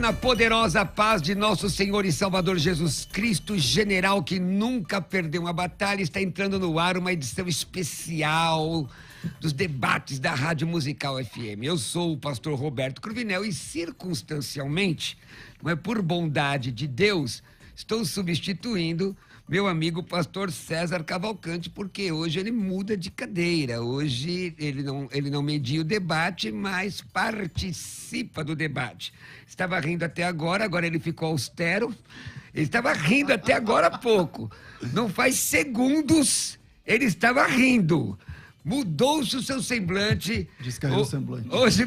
Na poderosa paz de nosso Senhor e Salvador Jesus Cristo, general que nunca perdeu uma batalha, está entrando no ar uma edição especial dos debates da Rádio Musical FM. Eu sou o pastor Roberto Cruvinel e, circunstancialmente, não é por bondade de Deus, estou substituindo meu amigo pastor César Cavalcante, porque hoje ele muda de cadeira. Hoje ele não media o debate, mas participa do debate. Estava rindo até agora ele ficou austero. Ele estava rindo até agora há pouco. Não faz segundos ele estava rindo. Mudou-se o seu semblante. Descaiu o semblante. Hoje,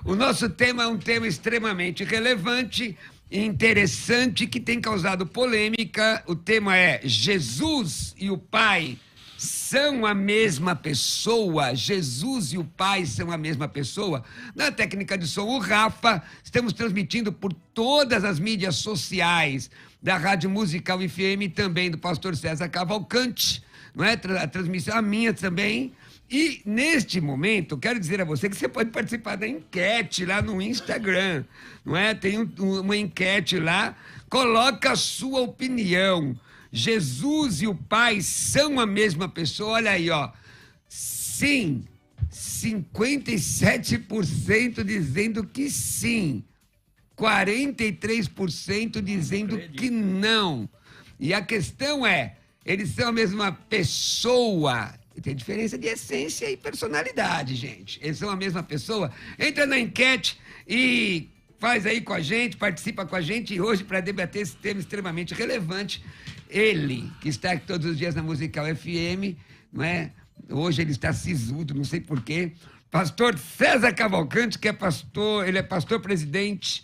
o nosso tema é um tema extremamente relevante, interessante, que tem causado polêmica. O tema é: Jesus e o Pai são a mesma pessoa? Jesus e o Pai são a mesma pessoa? Na técnica de som, o Rafa. Estamos transmitindo por todas as mídias sociais da Rádio Musical FM e também do pastor César Cavalcante, não é? A transmissão, a minha também. E, neste momento, quero dizer a você que você pode participar da enquete lá no Instagram, não é? Tem uma enquete lá, coloca a sua opinião. Jesus e o Pai são a mesma pessoa? Olha aí, ó. Sim, 57% dizendo que sim, 43% dizendo que não. E a questão é, eles são a mesma pessoa? Tem diferença de essência e personalidade, gente. Eles são a mesma pessoa? Entra na enquete e faz aí com a gente, participa com a gente. E hoje, para debater esse tema extremamente relevante, ele, que está aqui todos os dias na Musical FM, não é? Hoje ele está sisudo, não sei porquê. Pastor César Cavalcante, que é pastor, ele é pastor-presidente,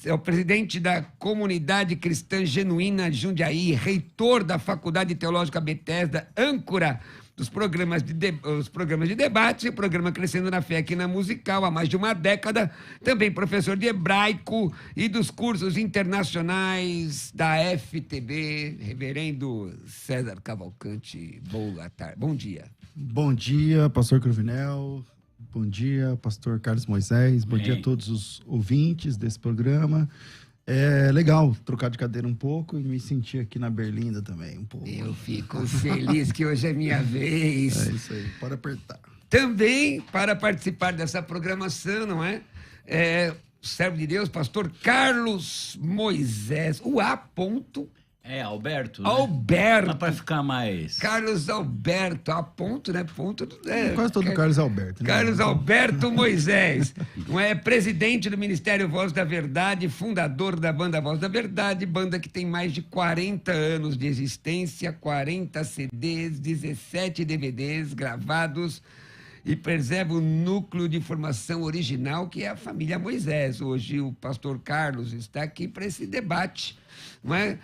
é o presidente da Comunidade Cristã Genuína Jundiaí, reitor da Faculdade Teológica Bethesda, âncora dos programas de debate, o programa Crescendo na Fé aqui na Musical há mais de uma década, também professor de hebraico e dos cursos internacionais da FTB, reverendo César Cavalcante. Boa tarde, bom dia. Bom dia, pastor Cruvinel, bom dia, pastor Carlos Moisés, bom dia a todos os ouvintes desse programa. É legal trocar de cadeira um pouco e me sentir aqui na Berlinda também um pouco. Eu fico feliz que hoje é minha vez. É isso aí, pode apertar. Também para participar dessa programação, não é? Servo de Deus, pastor Carlos Moisés, o A. Alberto. Né? Alberto. Mas para ficar mais... Carlos Alberto, A. né? Quase todo Carlos Alberto. Né? Carlos Alberto Moisés. Não é? Presidente do Ministério Voz da Verdade, fundador da banda Voz da Verdade, banda que tem mais de 40 anos de existência, 40 CDs, 17 DVDs gravados e preserva o núcleo de formação original, que é a família Moisés. Hoje o pastor Carlos está aqui para esse debate, não é?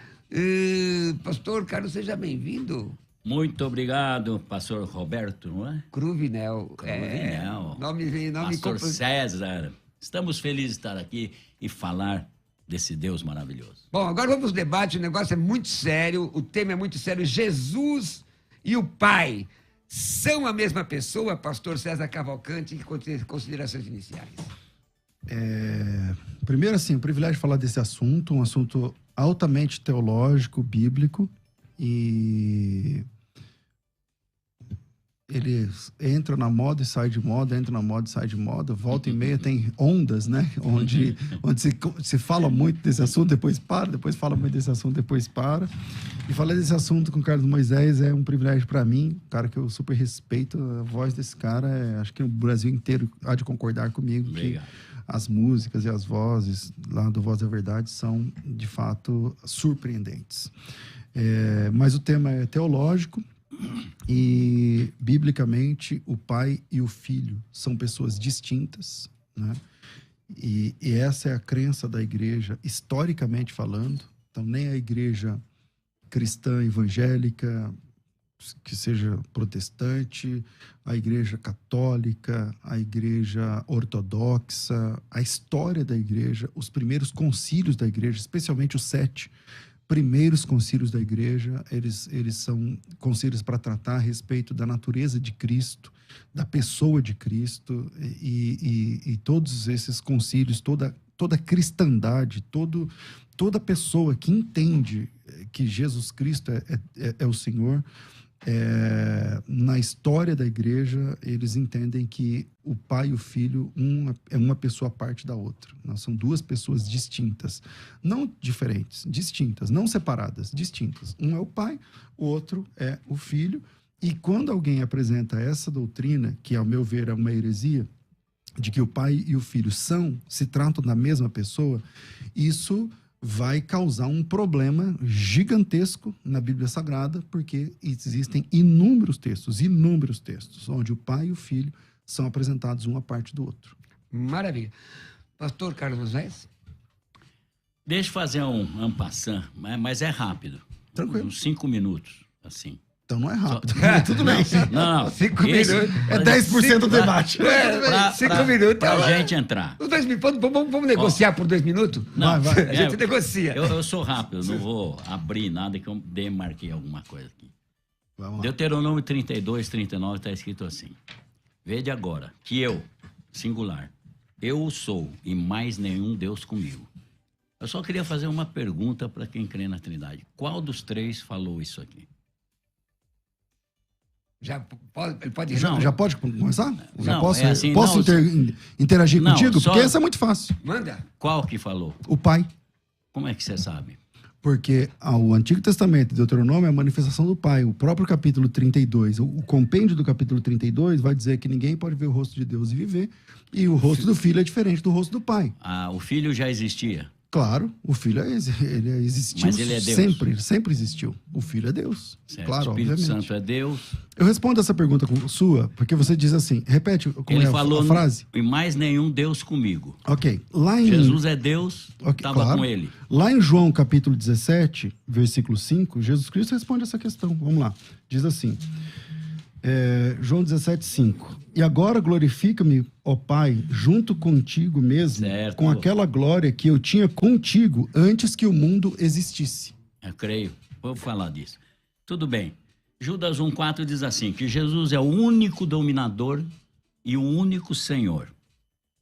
Pastor Carlos, seja bem-vindo. Muito obrigado, pastor Roberto, não é? Cruvinel. Nome pastor César. Estamos felizes de estar aqui e falar desse Deus maravilhoso. Bom, agora vamos ao debate. O negócio é muito sério, o tema é muito sério. Jesus e o Pai são a mesma pessoa? Pastor César Cavalcante, considerações iniciais. Primeiro, assim, o privilégio de falar desse assunto, um assunto altamente teológico, bíblico, e ele entra na moda e sai de moda, entra na moda e sai de moda, volta e meia tem ondas, né? Onde se fala muito desse assunto, depois para, depois fala muito desse assunto, depois para. E falar desse assunto com o Carlos Moisés é um privilégio para mim, um cara que eu super respeito. A voz desse cara, acho que o Brasil inteiro há de concordar comigo. Legal. Que as músicas e as vozes lá do Voz da Verdade são, de fato, surpreendentes. Mas o tema é teológico e, biblicamente, o pai e o filho são pessoas distintas, né? E essa é a crença da igreja, historicamente falando. Então, nem a igreja cristã evangélica, que seja protestante, a igreja católica, a igreja ortodoxa, a história da igreja, os primeiros concílios da igreja, especialmente os 7 primeiros concílios da igreja, eles são concílios para tratar a respeito da natureza de Cristo, da pessoa de Cristo, e todos esses concílios, toda toda cristandade, toda pessoa que entende que Jesus Cristo é o Senhor, na história da igreja, eles entendem que o pai e o filho, é uma pessoa à parte da outra. São duas pessoas distintas. Não diferentes, distintas. Não separadas, distintas. Um é o pai, o outro é o filho. E quando alguém apresenta essa doutrina, que ao meu ver é uma heresia, de que o pai e o filho se tratam da mesma pessoa, isso vai causar um problema gigantesco na Bíblia Sagrada, porque existem inúmeros textos, onde o pai e o filho são apresentados um à parte do outro. Maravilha. Pastor Carlos Reis? Deixa eu fazer um passant, mas é rápido. Tranquilo. Uns 5 minutos, assim. Então não é rápido. Tudo bem. Não, 5 minutos. É 10% do debate. 5 minutos. Pra gente entrar. Os 2 minutos. Vamos negociar por 2 minutos? Não, vai. A gente negocia. Eu sou rápido, não vou abrir nada que eu demarquei alguma coisa aqui. Vamos lá. Deuteronômio 32, 39 está escrito assim: Vede agora que eu, singular, eu sou e mais nenhum Deus comigo. Eu só queria fazer uma pergunta para quem crê na Trindade. Qual dos 3 falou isso aqui? Já pode Já pode começar? Já Não, posso, é assim, posso interagir não, contigo? só- Porque essa é muito fácil. Manda. Qual que falou? O pai. Como é que você sabe? Porque o Antigo Testamento, Deuteronômio, é a manifestação do Pai. O próprio capítulo 32, o compêndio do capítulo 32 vai dizer que ninguém pode ver o rosto de Deus e viver, e o rosto do filho é diferente do rosto do pai. O filho já existia. Claro, o filho ele existiu. Mas ele é Deus. Sempre existiu. O filho é Deus. Certo? Claro, O Espírito obviamente. Santo é Deus. Eu respondo essa pergunta sua, porque você diz assim, repete como Ele é falou, a frase. e mais nenhum Deus comigo. Ok, lá em... Jesus é Deus, Ok, estava claro. com ele. Lá em João capítulo 17, versículo 5, Jesus Cristo responde essa questão. Vamos lá. Diz assim, João 17, 5. E agora glorifica-me, ó Pai, junto contigo mesmo, Certo. com aquela glória que eu tinha contigo antes que o mundo existisse. Eu creio. Vou falar disso. Tudo bem. Judas 1,4 diz assim, que Jesus é o único dominador e o único Senhor.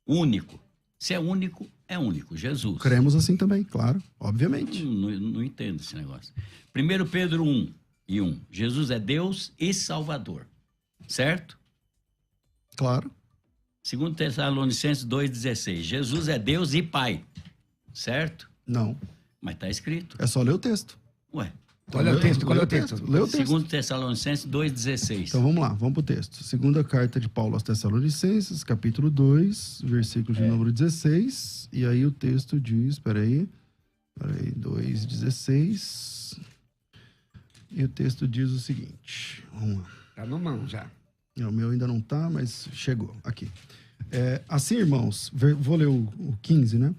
Único. Se é único, é único. Jesus. Cremos assim também, claro, obviamente. Não entendo esse negócio. 1 Pedro 1:1. Jesus é Deus e Salvador. Certo? Claro. 2 Tessalonicenses 2,16. Jesus é Deus e Pai. Certo? Não. Mas está escrito. É só ler o texto. Ué. Qual é o texto? Qual é o texto? Lê o texto. 2 Tessalonicenses 2,16. Então vamos lá, vamos pro texto. Segunda carta de Paulo aos Tessalonicenses, capítulo 2, versículo de número 16. E aí o texto diz, peraí, 2,16. E o texto diz o seguinte, vamos lá. Tá no mão já. O meu ainda não tá, mas chegou aqui. Assim, irmãos, vou ler o 15, né?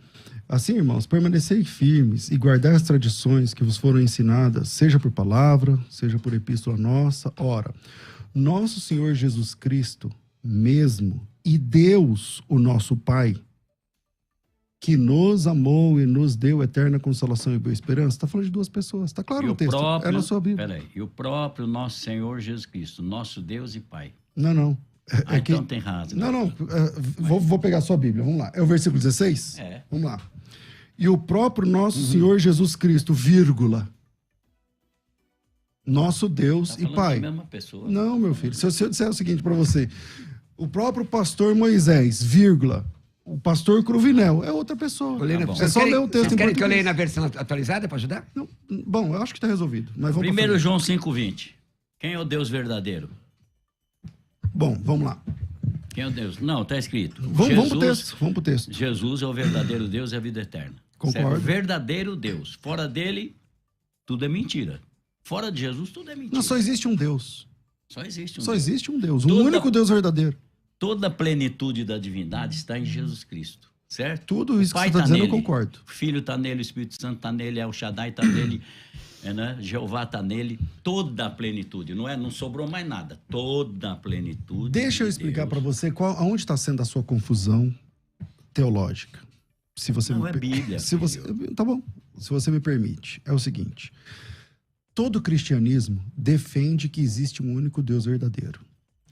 Assim, irmãos, permanecei firmes e guardai as tradições que vos foram ensinadas, seja por palavra, seja por epístola nossa. Ora, nosso Senhor Jesus Cristo mesmo e Deus, o nosso Pai, que nos amou e nos deu eterna consolação e boa esperança. Está falando de duas pessoas, está claro no texto. É na sua Bíblia. Peraí, e o próprio nosso Senhor Jesus Cristo, nosso Deus e Pai. Não. Então tem razão. Não. Vou pegar a sua Bíblia, vamos lá. É o versículo 16? Vamos lá. E o próprio nosso Senhor Jesus Cristo, vírgula, nosso Deus Tá e falando Pai. da mesma pessoa. Não, meu filho. Se eu disser o seguinte para você, o próprio pastor Moisés, vírgula, o pastor Cruvinel, é outra pessoa. É só ler o texto Vocês em querem que eu português. leia na versão atualizada para ajudar? Não, bom, eu acho que está resolvido. Mas vamos pra 1 frente. João 5,20. Quem é o Deus verdadeiro? Bom, vamos lá. Quem é o Deus? Não, está escrito. Vamos pro texto. Jesus é o verdadeiro Deus e a vida eterna. Concordo. Certo? Verdadeiro Deus. Fora dele, tudo é mentira. Fora de Jesus, tudo é mentira. Não, só existe um Deus. Só existe um Só Deus. existe um Deus. Um Toda- único Deus verdadeiro. Toda a plenitude da divindade está em Jesus Cristo. Certo? Tudo isso O que Pai você está tá dizendo, eu nele, concordo. O Filho está nele, o Espírito Santo está nele, El Shaddai está nele, né? Jeová está nele. Toda a plenitude, não sobrou mais nada. Toda a plenitude. Deixa eu de explicar Deus. para você aonde está sendo a sua confusão teológica. Se você Não me é per- Bíblia, Se você, filho. tá bom. Se você me permite, é o seguinte: todo cristianismo defende que existe um único Deus verdadeiro.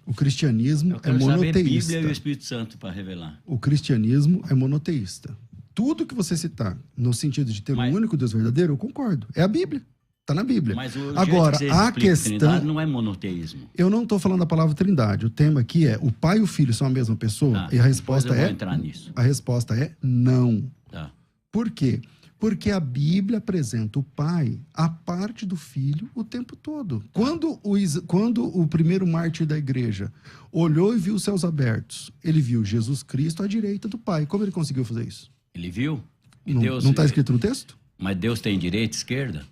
O cristianismo Eu é quero saber monoteísta. Bíblia e o Espírito Santo para revelar. O cristianismo é monoteísta. tudo que você citar no sentido de ter Mas- um único Deus verdadeiro, eu concordo. É a Bíblia. Está na Bíblia. Mas o Agora, jeito que você a explica questão... Trindade não é monoteísmo. Eu não estou falando da palavra trindade. O tema aqui é: o pai e o filho são a mesma pessoa? Tá, E a resposta depois eu vou é... entrar nisso. A resposta é não. Tá. Por quê? Porque a Bíblia apresenta o pai a parte do filho o tempo todo. Quando o primeiro mártir da igreja olhou e viu os céus abertos, ele viu Jesus Cristo à direita do pai. Como ele conseguiu fazer isso? Ele viu? E Não Deus, está escrito no texto? Mas Deus tem direita e esquerda?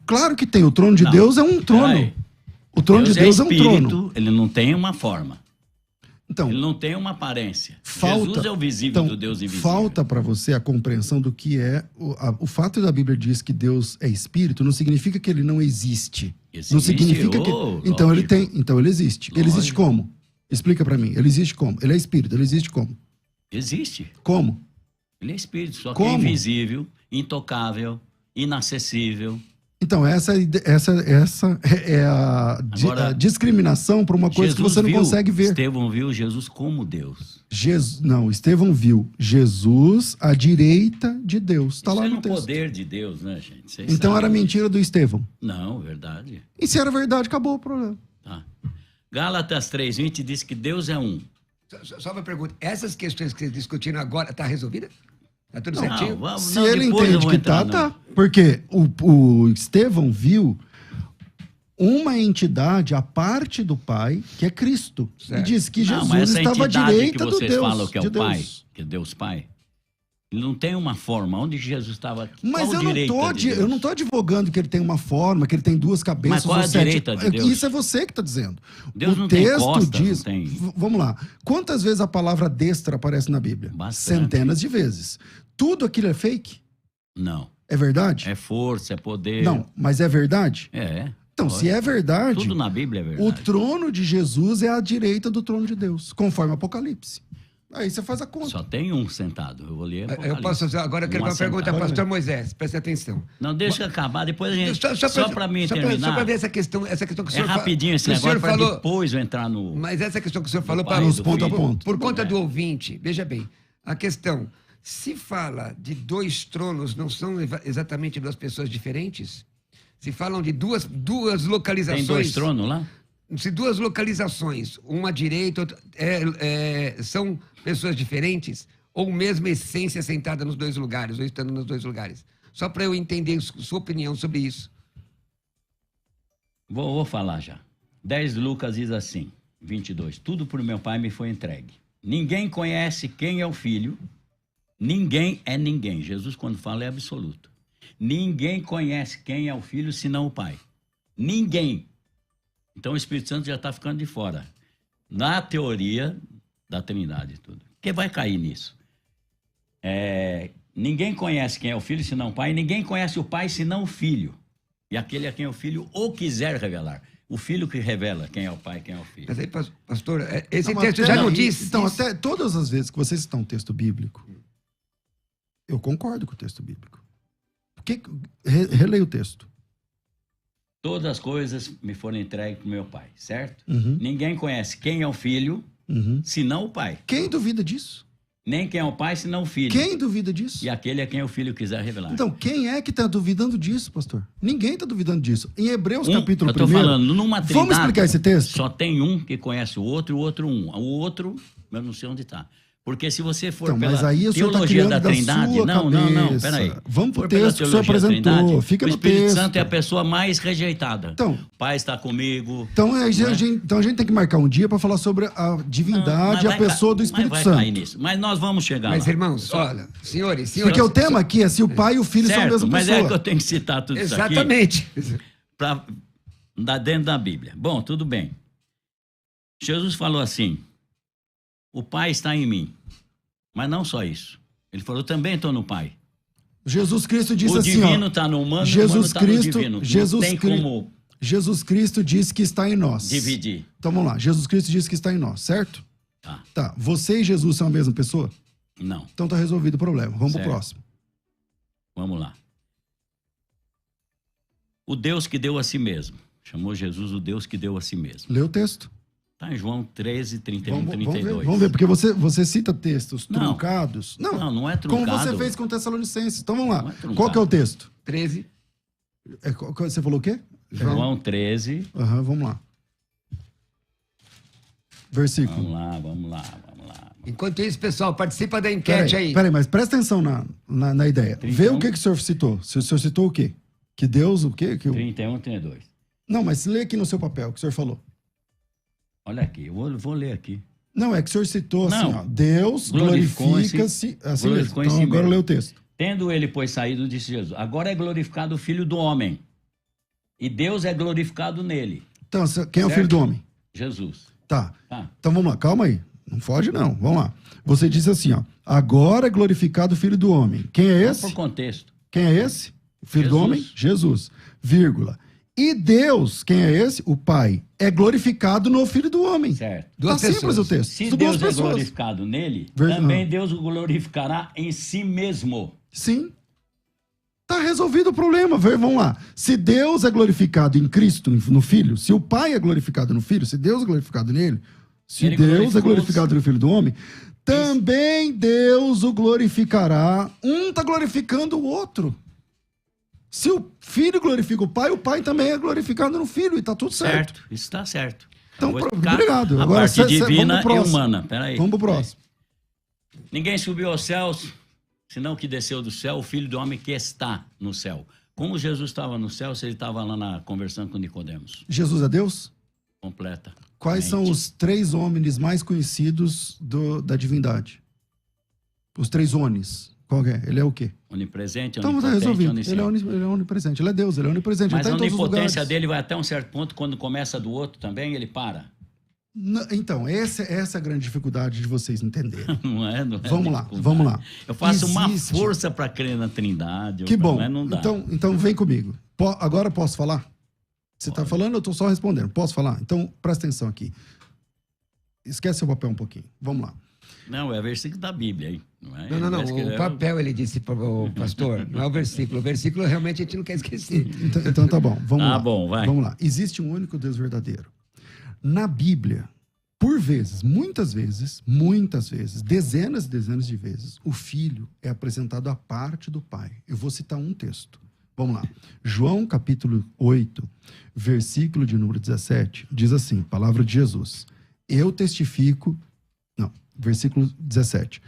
Claro que tem. O trono de Não. Deus é um trono. Peraí. O trono de Deus é um espírito, trono. ele não tem uma forma. Então, Ele não tem uma aparência. falta, Jesus é o visível então, do Deus invisível. falta para você a compreensão do que é... O fato da Bíblia diz que Deus é espírito não significa que ele não existe. Existe, Não significa que... Então ele lógico. tem, então ele existe. Ele existe Lógico. como? Explica para mim. Ele existe como? Ele é espírito. Ele existe como? Existe. Como? Ele é espírito, só que Como? é invisível, intocável, inacessível. Então essa é a Agora, discriminação para uma coisa que você não consegue ver. Estevão viu Jesus como Deus. Estevão viu Jesus à direita de Deus. Está Isso lá é no no texto. poder de Deus, né, gente? Vocês Então era sabem mentira do Estevão. disso. Não, verdade. E se era verdade, acabou o problema. Tá. Gálatas 3:20 diz que Deus é um. Só uma pergunta. Essas questões que vocês discutiram agora, tá resolvida? Tá tudo Não, certinho? vamos, Se não, ele depois eu entende vou que entrar tá, no- tá. Porque o Estevão viu uma entidade à parte do Pai, que é Cristo. Certo. E diz que Não, Jesus mas essa estava à entidade direita que do vocês Deus. falam que é de o Deus. Pai, que é Deus Pai, ele não tem uma forma. Onde que Jesus estava? Mas Qual eu não, direita tô de Deus? eu não tô advogando que ele tem uma forma, que ele tem duas cabeças. Mas qual é ou a sete. direita de Deus? Isso é você que está dizendo. Deus o não tem texto costas, diz. não tem- Vamos lá. Quantas vezes a palavra destra aparece na Bíblia? Bastante. Centenas de vezes. Tudo aquilo é fake? Não. É verdade? É força, é poder. Não, mas é verdade? É. Então, se é verdade, Tudo na Bíblia é verdade. o trono de Jesus é à direita do trono de Deus, conforme Apocalipse. Aí você faz a conta. Só tem um sentado. Eu vou ler. Eu Apocalipse. posso fazer. Agora eu quero Um uma pergunta assentado. para o pastor Moisés. Preste atenção. Não, deixa eu acabar. Depois a gente. Só para mim só terminar. para ver essa questão que o É senhor rapidinho esse que o senhor negócio para falou. depois eu entrar no. Mas essa questão que o senhor falou pai, para do ponto a filho. ponto. por conta É. do ouvinte, veja bem, a questão, se fala de dois tronos, não são exatamente duas pessoas diferentes? Se falam de duas localizações. Tem 2 tronos lá? Se duas localizações, uma à direita, outra, são pessoas diferentes, ou mesma essência sentada nos dois lugares, ou estando nos dois lugares? Só para eu entender sua opinião sobre isso. Vou falar já. 10 Lucas diz assim, 22. Tudo por meu Pai me foi entregue. Ninguém conhece quem é o Filho. Ninguém é ninguém. Jesus, quando fala, é absoluto. Ninguém conhece quem é o Filho, senão o Pai. Ninguém. Então o Espírito Santo já está ficando de fora. Na teoria da Trindade e tudo. Quem vai cair nisso? Ninguém conhece quem é o Filho, senão o Pai. Ninguém conhece o Pai, senão o Filho. E aquele a quem o Filho ou quiser revelar. O Filho que revela quem é o Pai e quem é o Filho. Mas aí, pastor, esse Não, mas texto já não aí, diz. Então, isso. até todas as vezes que vocês citam um texto bíblico, eu concordo com o texto bíblico. Releia o texto. Todas as coisas me foram entregues para o meu Pai, certo? Uhum, Ninguém conhece quem é o Filho, uhum. senão o Pai. Quem duvida disso? Nem quem é o Pai, senão o Filho. Quem duvida disso? E aquele a quem o Filho quiser revelar. Então, quem é que está duvidando disso, pastor? Ninguém está duvidando disso. Em Hebreus, capítulo 1. eu estou falando, numa trindade, Vamos explicar esse texto? só tem um que conhece o outro e o outro um. O outro, eu não sei onde está. Porque se você for Então, pela mas aí o senhor está teologia criando da da Trindade... sua Não, cabeça. peraí. Vamos pro For pela texto que o senhor teologia da apresentou. Trindade, Fica o no Espírito texto. Santo é a pessoa mais rejeitada. Então, O Pai está comigo. então, é? a gente tem que marcar um dia para falar sobre a divindade e a pessoa do Espírito vai Santo. cair nisso. Mas nós vamos chegar Mas, lá. irmãos, olha, senhores... Porque o tema aqui é se o pai e o filho são a Certo, mesma mas pessoa. é que eu tenho que citar tudo isso aqui. Exatamente. Para dar dentro da Bíblia. Bom, tudo bem. Jesus falou assim: o Pai está em mim. Mas não só isso. Ele falou: também estou no Pai. Jesus Cristo disse O assim, divino ó, está no humano, o humano Jesus está no Cristo, divino. Jesus não tem como Jesus Cristo diz que está em nós. dividir. Então vamos lá, Jesus Cristo diz que está em nós, certo? Tá. Tá, você e Jesus são a mesma pessoa? Não, Então tá resolvido o problema. Vamos Certo. pro próximo. vamos lá. O Deus que deu a si mesmo. Chamou Jesus o Deus que deu a si mesmo. Lê o texto. Está em João 13, 31, 32. Vamos ver, porque você cita textos truncados. Não é truncado. Como você fez com Tessalonicenses. Então vamos lá. Não é Qual que é o texto? 13. Você falou o quê? João 13. Vamos lá. Versículo. Vamos lá. Enquanto isso, pessoal, participa da enquete aí. Peraí, mas presta atenção na ideia. 31. Vê o que o senhor citou. O senhor citou o quê? Que Deus, o quê? 31, 32. Não, mas lê aqui no seu papel o que o senhor falou. Olha aqui, eu vou ler aqui. Não, é que o senhor citou assim, Não. ó. Deus glorifica-se. Assim mesmo. Então si agora mesmo. lê o texto. Tendo ele, pois, saído, disse Jesus: agora é glorificado o Filho do Homem. E Deus é glorificado nele. Então, quem é o filho do homem? Jesus. Tá. Então vamos lá, calma aí. Não foge, não. Vamos lá. Você disse assim, ó. Agora é glorificado o Filho do Homem. Quem é esse? Por contexto. Quem é esse? O Filho do Homem? Jesus. Vírgula. E Deus, quem é esse? O Pai. É glorificado no Filho do Homem. Certo. Tá simples o texto. Se Duas Deus é pessoas. glorificado nele, também Deus o glorificará em si mesmo. Sim. Tá resolvido o problema. Vamos lá. Se Deus é glorificado em Cristo, no Filho, se o Pai é glorificado no Filho, se Deus é glorificado nele, se Ele Deus é glorificado no Filho do Homem, também Deus o glorificará. Um está glorificando o outro. Se o Filho glorifica o Pai também é glorificado no Filho, e tá tudo certo. Certo, isso está certo. Então, Eu vou explicar obrigado. A Agora, parte divina vamos e pro humana. Peraí. Vamos pro próximo. Ninguém subiu aos céus, senão que desceu do céu, o Filho do Homem que está no céu. Como Jesus estava no céu, se ele estava lá conversando com Nicodemos? Jesus é Deus? Completa. Quais são os 3 homens mais conhecidos da divindade? Os 3 onis. Qual é? Ele é o quê? Onipresente, Então tá onipotente, resolvido. onisciente. Ele é onipresente. Ele é Deus, ele é onipresente. Mas ele a tá em todos os onipotência lugares. dele vai até um certo ponto, quando começa do outro também, ele para. Então, essa é a grande dificuldade de vocês entenderem. Não é? Vamos lá. Eu faço uma força para crer na Trindade. Que bom. Mas não dá. Então vem comigo. Agora posso falar? Você está falando, eu estou só respondendo. Posso falar? Então, presta atenção aqui. Esquece seu papel um pouquinho. Vamos lá. Não, é versículo da Bíblia aí. Não. O papel, ele disse para o pastor, não é o versículo. O versículo realmente a gente não quer esquecer. Então tá bom. Vamos lá. Bom, vai. Vamos lá. Existe um único Deus verdadeiro. Na Bíblia, por vezes, muitas vezes, dezenas e dezenas de vezes, o Filho é apresentado à parte do Pai. Eu vou citar um texto. Vamos lá. João, capítulo 8, versículo de número 17, diz assim, palavra de Jesus. Eu testifico... Não, versículo 17.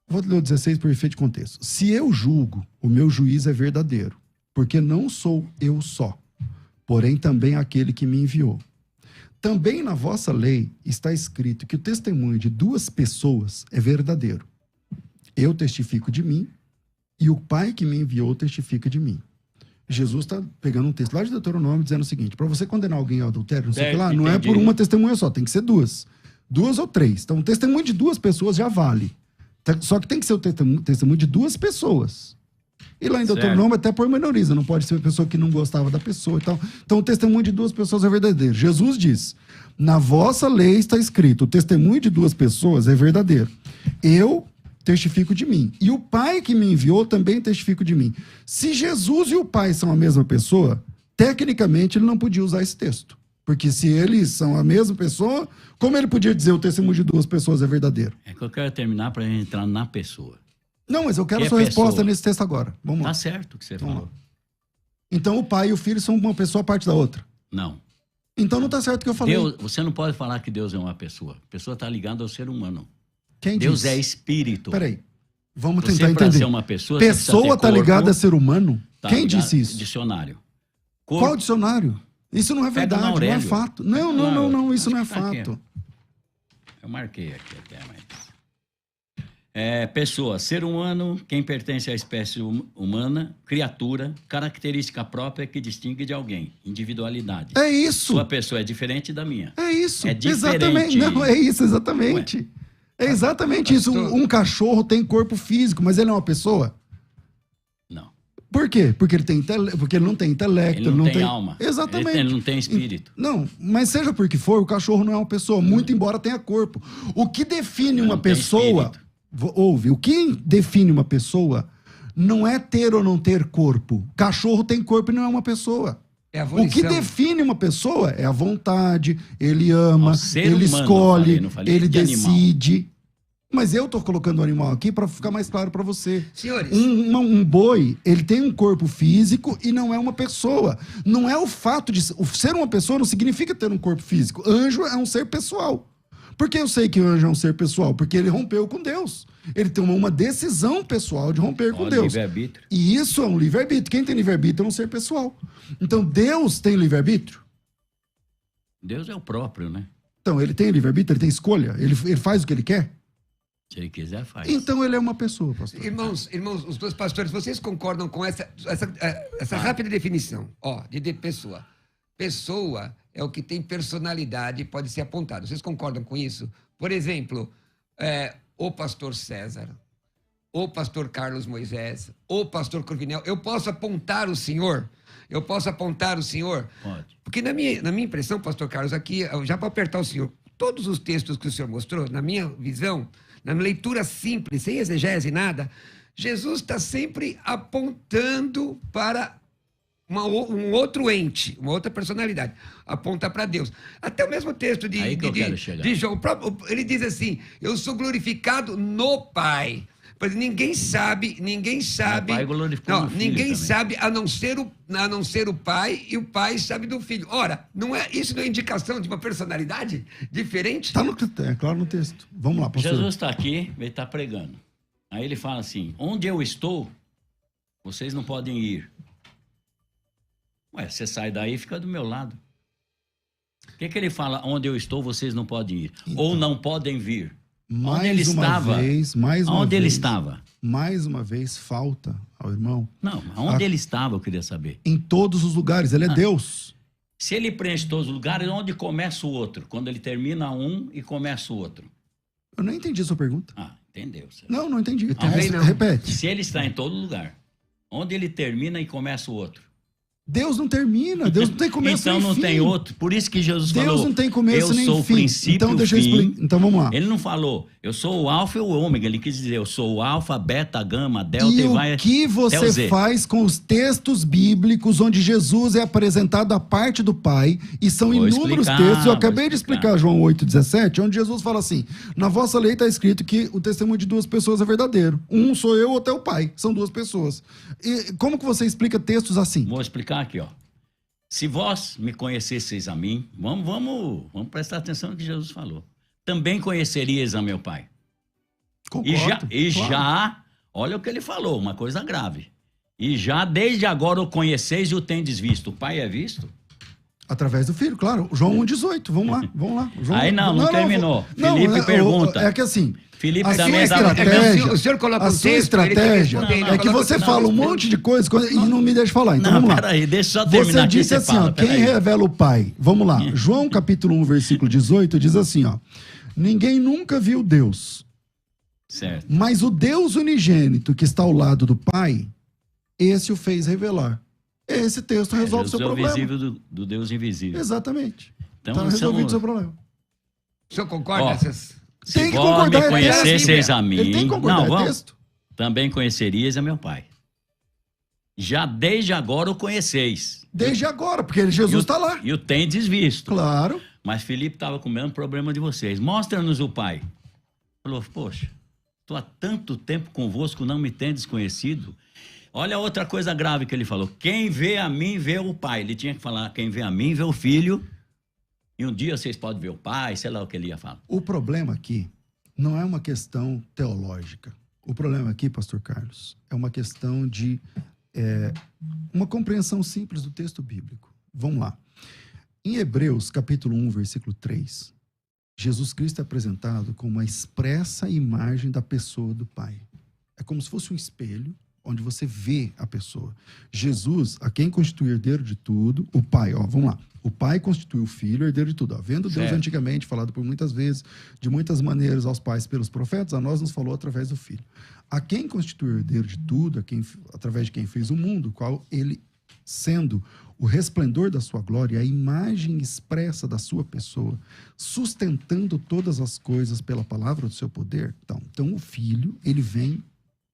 Vou ler o 16 por efeito de contexto. Se eu julgo, o meu juízo é verdadeiro, porque não sou eu só, porém também aquele que me enviou. Também na vossa lei está escrito que o testemunho de 2 pessoas é verdadeiro. Eu testifico de mim e o Pai que me enviou testifica de mim. Jesus está pegando um texto lá de Deuteronômio dizendo o seguinte, para você condenar alguém ao adultério, não sei o que lá, não é por uma testemunha só, tem que ser 2. 2 ou 3. Então, um testemunho de 2 pessoas já vale. Só que tem que ser o testemunho de 2 pessoas. E lá em Deuteronômio até pormenoriza, não pode ser uma pessoa que não gostava da pessoa e tal. Então o testemunho de 2 pessoas é verdadeiro. Jesus diz, na vossa lei está escrito, o testemunho de 2 pessoas é verdadeiro. Eu testifico de mim. E o Pai que me enviou também testifica de mim. Se Jesus e o Pai são a mesma pessoa, tecnicamente ele não podia usar esse texto. Porque se eles são a mesma pessoa, como ele podia dizer o testemunho de 2 pessoas é verdadeiro? É que eu quero terminar para entrar na pessoa. Não, mas eu quero a sua resposta nesse texto agora. Vamos lá. Tá certo o que você falou. Então o pai e o filho são uma pessoa à parte da outra. Não. Então não tá certo o que eu falei. Você não pode falar que Deus é uma pessoa. A pessoa está ligada ao ser humano. Quem Deus diz? é espírito. Peraí. Vamos Você, tentar para entender. ser uma pessoa Pessoa tá ligada a ser humano? Tá Quem ligado? disse isso? Dicionário. Qual dicionário? Isso não é Pega verdade, não é fato. Não, isso não é Acho que tá aqui. fato. Eu marquei aqui até, mas... pessoa, ser humano, quem pertence à espécie humana, criatura, característica própria que distingue de alguém, individualidade. É isso. Sua pessoa é diferente da minha. É isso. É diferente. Exatamente. Não, é isso, exatamente. Ué. É exatamente isso. Um cachorro tem corpo físico, mas ele é uma pessoa? Não. Por quê? Porque porque ele não tem intelecto. Ele não tem alma. Exatamente. Ele não tem espírito. Não, mas seja por que for, o cachorro não é uma pessoa, muito embora tenha corpo. O que define uma pessoa... Ouve, o que define uma pessoa não é ter ou não ter corpo. Cachorro tem corpo e não é uma pessoa. É a O volição. que define uma pessoa é a vontade, ele ama, O ser ele humano, escolhe, não falei ele de animal. decide. Mas eu tô colocando o animal aqui para ficar mais claro para você. Senhores, Um boi, ele tem um corpo físico e não é uma pessoa. Não é o fato de ser uma pessoa não significa ter um corpo físico. Anjo é um ser pessoal. Por que eu sei que o anjo é um ser pessoal? Porque ele rompeu com Deus. Ele tomou uma decisão pessoal de romper com Ó, Deus. livre-arbítrio. E isso é um livre-arbítrio. Quem tem livre-arbítrio é um ser pessoal. Então, Deus tem livre-arbítrio? Deus é o próprio, né? Então, ele tem livre-arbítrio, ele tem escolha, ele faz o que ele quer? Se ele quiser, faz. Então, ele é uma pessoa, pastor. irmãos, os dois pastores, vocês concordam com essa rápida definição, de pessoa? Pessoa é o que tem personalidade e pode ser apontado. Vocês concordam com isso? Por exemplo, o pastor César, o pastor Carlos Moisés, o pastor Corvinel. Eu posso apontar o senhor? Pode. Porque na minha impressão, pastor Carlos, aqui, já para apertar o senhor, todos os textos que o senhor mostrou, na minha visão, na leitura simples, sem exegese, nada, Jesus está sempre apontando para um outro ente, uma outra personalidade. Aponta para Deus. Até o mesmo texto Aí que eu quero chegar. de João, ele diz assim, eu sou glorificado no Pai. Mas ninguém sabe. O Pai glorificou no Filho ninguém também. sabe a não ser o Pai, e o Pai sabe do Filho. Ora, isso não é indicação de uma personalidade diferente? Está claro no texto. Vamos lá, pastor. Jesus está aqui, ele está pregando. Aí ele fala assim, onde eu estou, vocês não podem ir. Ué, você sai daí e fica do meu lado. O que ele fala, onde eu estou, vocês não podem ir? Então, ou não podem vir? Mais onde ele uma estava? vez, mais uma Onde ele vez, estava? Mais uma vez, falta ao irmão. Não, onde ele estava, eu queria saber. Em todos os lugares, ele é Deus. Se ele preenche todos os lugares, onde começa o outro? Quando ele termina um e começa o outro. Eu não entendi a sua pergunta. Ah, entendeu. Não entendi. Também não. Repete. Se ele está em todo lugar, onde ele termina e começa o outro? Deus não termina, Deus não tem começo Então nem não fim. tem outro. Por isso que Jesus Deus falou, não tem começo eu nem sou o fim. princípio Então e o deixa eu fim. explicar. Então vamos lá. Ele não falou, eu sou o alfa e o ômega. Ele quis dizer, eu sou o alfa, beta, gama, delta E vai o que até o você Z. faz com os textos bíblicos onde Jesus é apresentado à parte do Pai, e são Vou inúmeros explicar, textos, eu vou acabei de explicar João 8,17, onde Jesus fala assim, na vossa lei está escrito que o testemunho de duas pessoas é verdadeiro. Um sou eu, outro é o Pai. São duas pessoas. E como que você explica textos assim? Vou explicar aqui, ó. Se vós me conhecesseis a mim, vamos prestar atenção no que Jesus falou. Também conhecerias a meu Pai. Concordo. Claro. Olha o que ele falou, uma coisa grave. E já desde agora o conheceis e o tendes visto. O Pai é visto? Através do Filho, claro. João 1,18. Vamos lá. João... Aí não terminou. Não, Felipe pergunta. É que assim... Felipe A também sua estava estratégia, O senhor coloca a um sua texto, ele tem que estratégia responder, ele é que coloca você o fala um texto. monte de coisa e não me deixa falar. Então Não, vamos lá. peraí, deixa eu só terminar Você aqui, disse você assim, fala, ó, quem peraí. revela o Pai? Vamos lá. João capítulo 1, versículo 18 diz assim, ó. Ninguém nunca viu Deus, Certo. mas o Deus unigênito que está ao lado do Pai, esse o fez revelar. Esse texto resolve o seu Jesus é o problema. visível do Deus invisível. Exatamente. Então, Está resolvido o seu problema. O senhor concorda? Ó, Essas... Tem que vós concordar, me é conhecesseis texto. a mim, Ele tem que concordar, não, é vamos, texto. também conhecerias a meu Pai. Já desde agora o conheceis. Desde agora, porque Jesus está lá. E o tendes visto. Claro. Mas Filipe estava com o mesmo problema de vocês. Mostra-nos o Pai. Falou, poxa, estou há tanto tempo convosco, não me tendes conhecido. Olha outra coisa grave que ele falou. Quem vê a mim, vê o Pai. Ele tinha que falar, quem vê a mim, vê o Filho. E um dia vocês podem ver o Pai, sei lá o que ele ia falar. O problema aqui não é uma questão teológica. O problema aqui, pastor Carlos, é uma questão de uma compreensão simples do texto bíblico. Vamos lá. Em Hebreus, capítulo 1, versículo 3, Jesus Cristo é apresentado como uma expressa imagem da pessoa do Pai. É como se fosse um espelho onde você vê a pessoa. Jesus, a quem constitui herdeiro de tudo, o Pai, ó, vamos lá. O Pai constitui o Filho, herdeiro de tudo. Ó, vendo Deus Certo. antigamente, falado por muitas vezes, de muitas maneiras aos pais pelos profetas, a nós nos falou através do Filho. A quem constitui herdeiro de tudo, através de quem fez o mundo, qual ele, sendo o resplendor da sua glória, a imagem expressa da sua pessoa, sustentando todas as coisas pela palavra do seu poder. Então o Filho, ele vem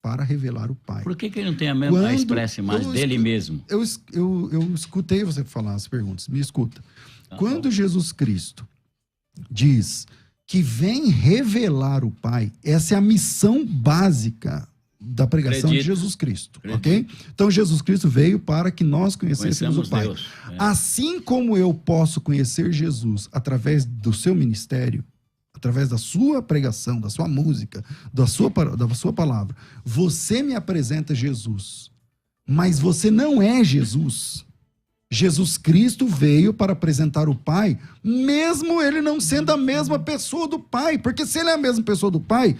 para revelar o Pai. Por que ele não tem a mesma expressa mais dele mesmo? Eu escutei você falar as perguntas. Me escuta. Tá Quando bom. Jesus Cristo diz que vem revelar o Pai, essa é a missão básica da pregação de Jesus Cristo, ok? Então Jesus Cristo veio para que nós conhecêssemos o Pai. Deus, Assim como eu posso conhecer Jesus através do seu ministério, através da sua pregação, da sua música, da sua palavra, você me apresenta Jesus, mas você não é Jesus. Jesus Cristo veio para apresentar o Pai, mesmo ele não sendo a mesma pessoa do Pai, porque se ele é a mesma pessoa do Pai,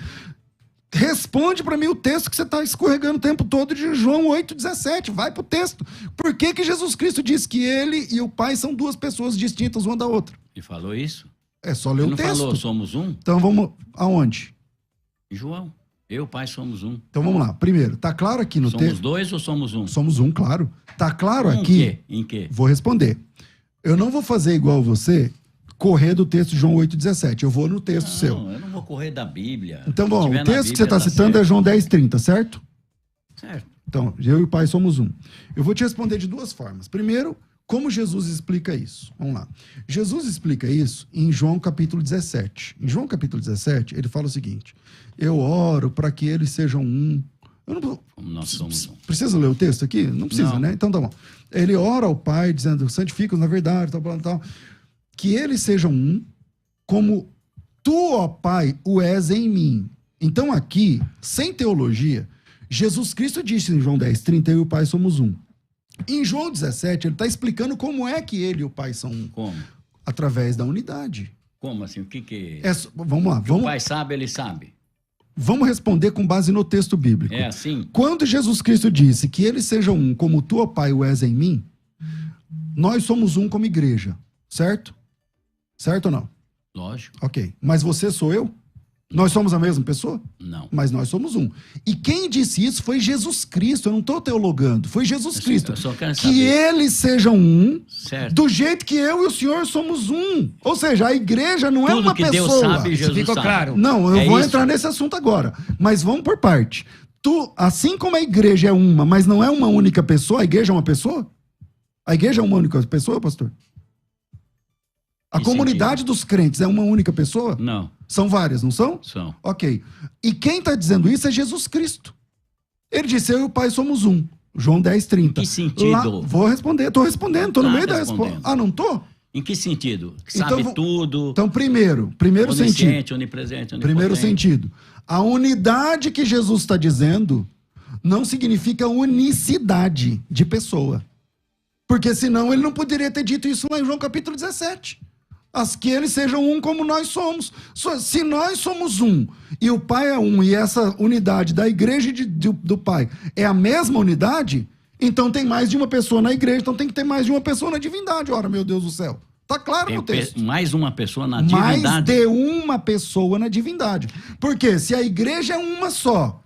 responde para mim o texto que você está escorregando o tempo todo de João 8,17. Vai para o texto. Por que Jesus Cristo diz que ele e o Pai são duas pessoas distintas uma da outra? Ele falou isso? É só ler o texto. Ele não falou, somos um? Então vamos aonde? João. Eu e o Pai somos um. Então vamos lá. Primeiro, tá claro aqui no texto. Somos dois ou somos um? Somos um, claro. Tá claro aqui. Em quê? Vou responder. Eu não vou fazer igual você, correr do texto de João 8,17. Eu vou no texto seu. Não, eu não vou correr da Bíblia. Então, bom, Se tiver o na texto que você Bíblia, está citando certo. é João 10,30, certo? Certo. Então, eu e o Pai somos um. Eu vou te responder de duas formas. Primeiro, como Jesus explica isso? Vamos lá. Jesus explica isso em João capítulo 17. Em João capítulo 17, ele fala o seguinte: eu oro para que eles sejam um. Eu não Como nós somos um. Precisa ler o texto aqui? Não precisa, Não. né? Então tá bom. Ele ora ao Pai, dizendo: santifica-os na verdade, tal. Que eles sejam um, como tu, ó Pai, o és em mim. Então aqui, sem teologia, Jesus Cristo disse em João 10,30, eu e o Pai somos um. Em João 17, ele está explicando como é que ele e o Pai são um. Como? Através da unidade. Como assim? O que... Vamos lá, O Pai sabe, ele sabe. vamos responder com base no texto bíblico. É assim? Quando Jesus Cristo disse que eles sejam um, como tu, ó Pai, o és em mim, nós somos um como igreja, certo? Certo ou não? Lógico. Ok. Mas você sou eu? Nós somos a mesma pessoa? Não. Mas nós somos um. E quem disse isso foi Jesus Cristo. Eu não estou teologando. Foi Jesus Cristo. Eu só quero que saber. eles sejam um, Certo. do jeito que eu e o Senhor somos um. Ou seja, a igreja não é Tudo uma que pessoa. Deus sabe, Isso Jesus ficou sabe. claro. Não, eu É vou isso? entrar nesse assunto agora. Mas vamos por parte. Assim como a igreja é uma, mas não é uma única pessoa, a igreja é uma pessoa? A igreja é uma única pessoa, pastor? A Que comunidade dos crentes é uma única pessoa? Não, São várias, não são? são. Ok. E quem está dizendo isso é Jesus Cristo. Ele disse, eu e o Pai somos um. João 10,30. Que sentido? Vou responder, estou respondendo, estou no Tá meio da resposta. respondendo. Ah, não estou? Em que sentido? Então, Sabe tudo, Então, primeiro sentido. onisciente, onipresente, onipotente. Primeiro sentido. A unidade que Jesus está dizendo não significa unicidade de pessoa. Porque senão ele não poderia ter dito isso lá em João capítulo 17. Que eles sejam um como nós somos. Se nós somos um e o Pai é um, e essa unidade da igreja do Pai é a mesma unidade, então tem mais de uma pessoa na igreja, então tem que ter mais de uma pessoa na divindade. Ora, meu Deus do céu. Tá claro Tem no texto. mais uma pessoa na Mais divindade. de uma pessoa na divindade. Porque se a igreja é uma só,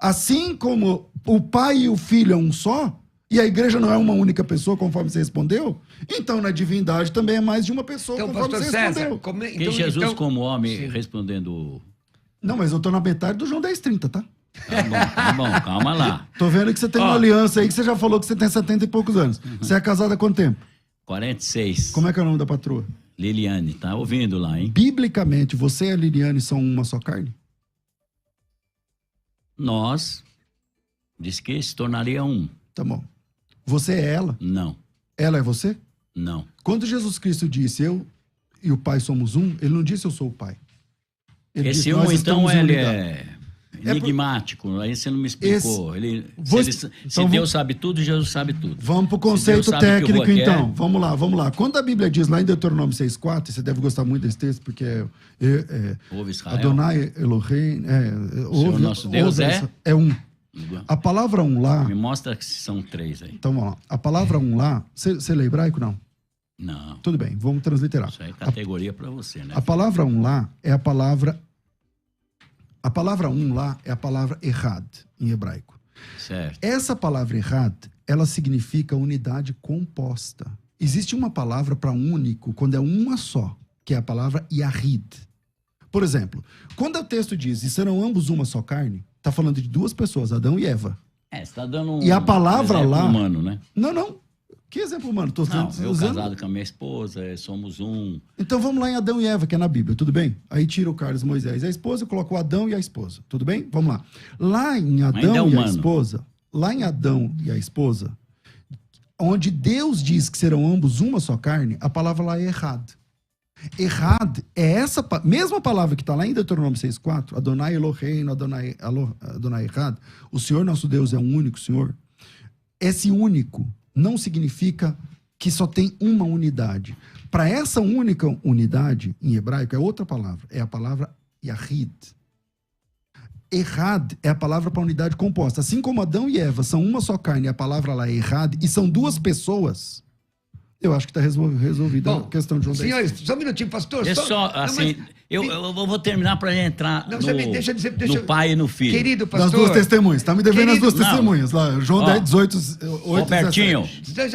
assim como o Pai e o Filho é um só, e a igreja não é uma única pessoa, conforme você respondeu, então na divindade também é mais de uma pessoa, Então, conforme pastor você César, respondeu. Tem Jesus então- como homem Sim. respondendo... Não, mas eu tô na metade do João 10,30, tá? Tá bom, calma lá. Tô vendo que você tem uma aliança aí, que você já falou que você tem 70 e poucos anos. Você é casada há quanto tempo? 46. Como é que é o nome da patroa? Liliane, tá ouvindo lá, hein? Biblicamente, você e a Liliane são uma só carne? Nós, diz que se tornaria um. Tá bom. Você é ela? Não, Ela é você? não. Quando Jesus Cristo disse eu e o Pai somos um, ele não disse eu sou o Pai. Ele Esse disse, um, nós então, estamos em ele unidade. é enigmático. Aí você não me explicou. Se Então, Deus sabe tudo, Jesus sabe tudo. Vamos pro Se Deus conceito sabe que o técnico, rock é- então. Vamos lá. Quando a Bíblia diz lá em Deuteronômio 6,4, você deve gostar muito desse texto, porque Ouve Israel. Adonai Elohim, Senhor nosso Deus é um. A palavra um lá, Me mostra que são três aí. então vamos lá. A palavra um lá, você lê hebraico? Não. Não, Tudo bem, vamos transliterar. isso aí é categoria para você, né? A palavra um lá é a palavra... A palavra um lá é a palavra errad, em hebraico. Certo. Essa palavra errad, ela significa unidade composta. Existe uma palavra para único quando é uma só, que é a palavra yahid. Por exemplo, quando o texto diz, e serão ambos uma só carne, Está falando de duas pessoas, Adão e Eva. Você está dando E a palavra exemplo lá... humano, né? Não. Que exemplo humano? Tô Não, eu usando... casado com a minha esposa, somos um. Então vamos lá em Adão e Eva, que é na Bíblia, tudo bem? Aí tira o Carlos Moisés e a esposa, coloca o Adão e a esposa, tudo bem? Vamos lá. Lá em Adão e a esposa, onde Deus diz que serão ambos uma só carne, a palavra lá é errado. Errado é essa mesma palavra que está lá em Deuteronômio 6,4, Adonai Eloheinu, Adonai errado, o Senhor nosso Deus é um único Senhor. Esse único não significa que só tem uma unidade. Para essa única unidade, em hebraico, é outra palavra. É a palavra Yahid. Errad é a palavra para unidade composta. Assim como Adão e Eva são uma só carne, a palavra lá é Errad, e são duas pessoas, eu acho que está resolvida a questão de João 10. Senhores, só um minutinho, pastor. Eu vou terminar para entrar no pai e no filho. Querido pastor. Das duas testemunhas. Está me devendo as duas testemunhas. Lá, João 10, 18, 8,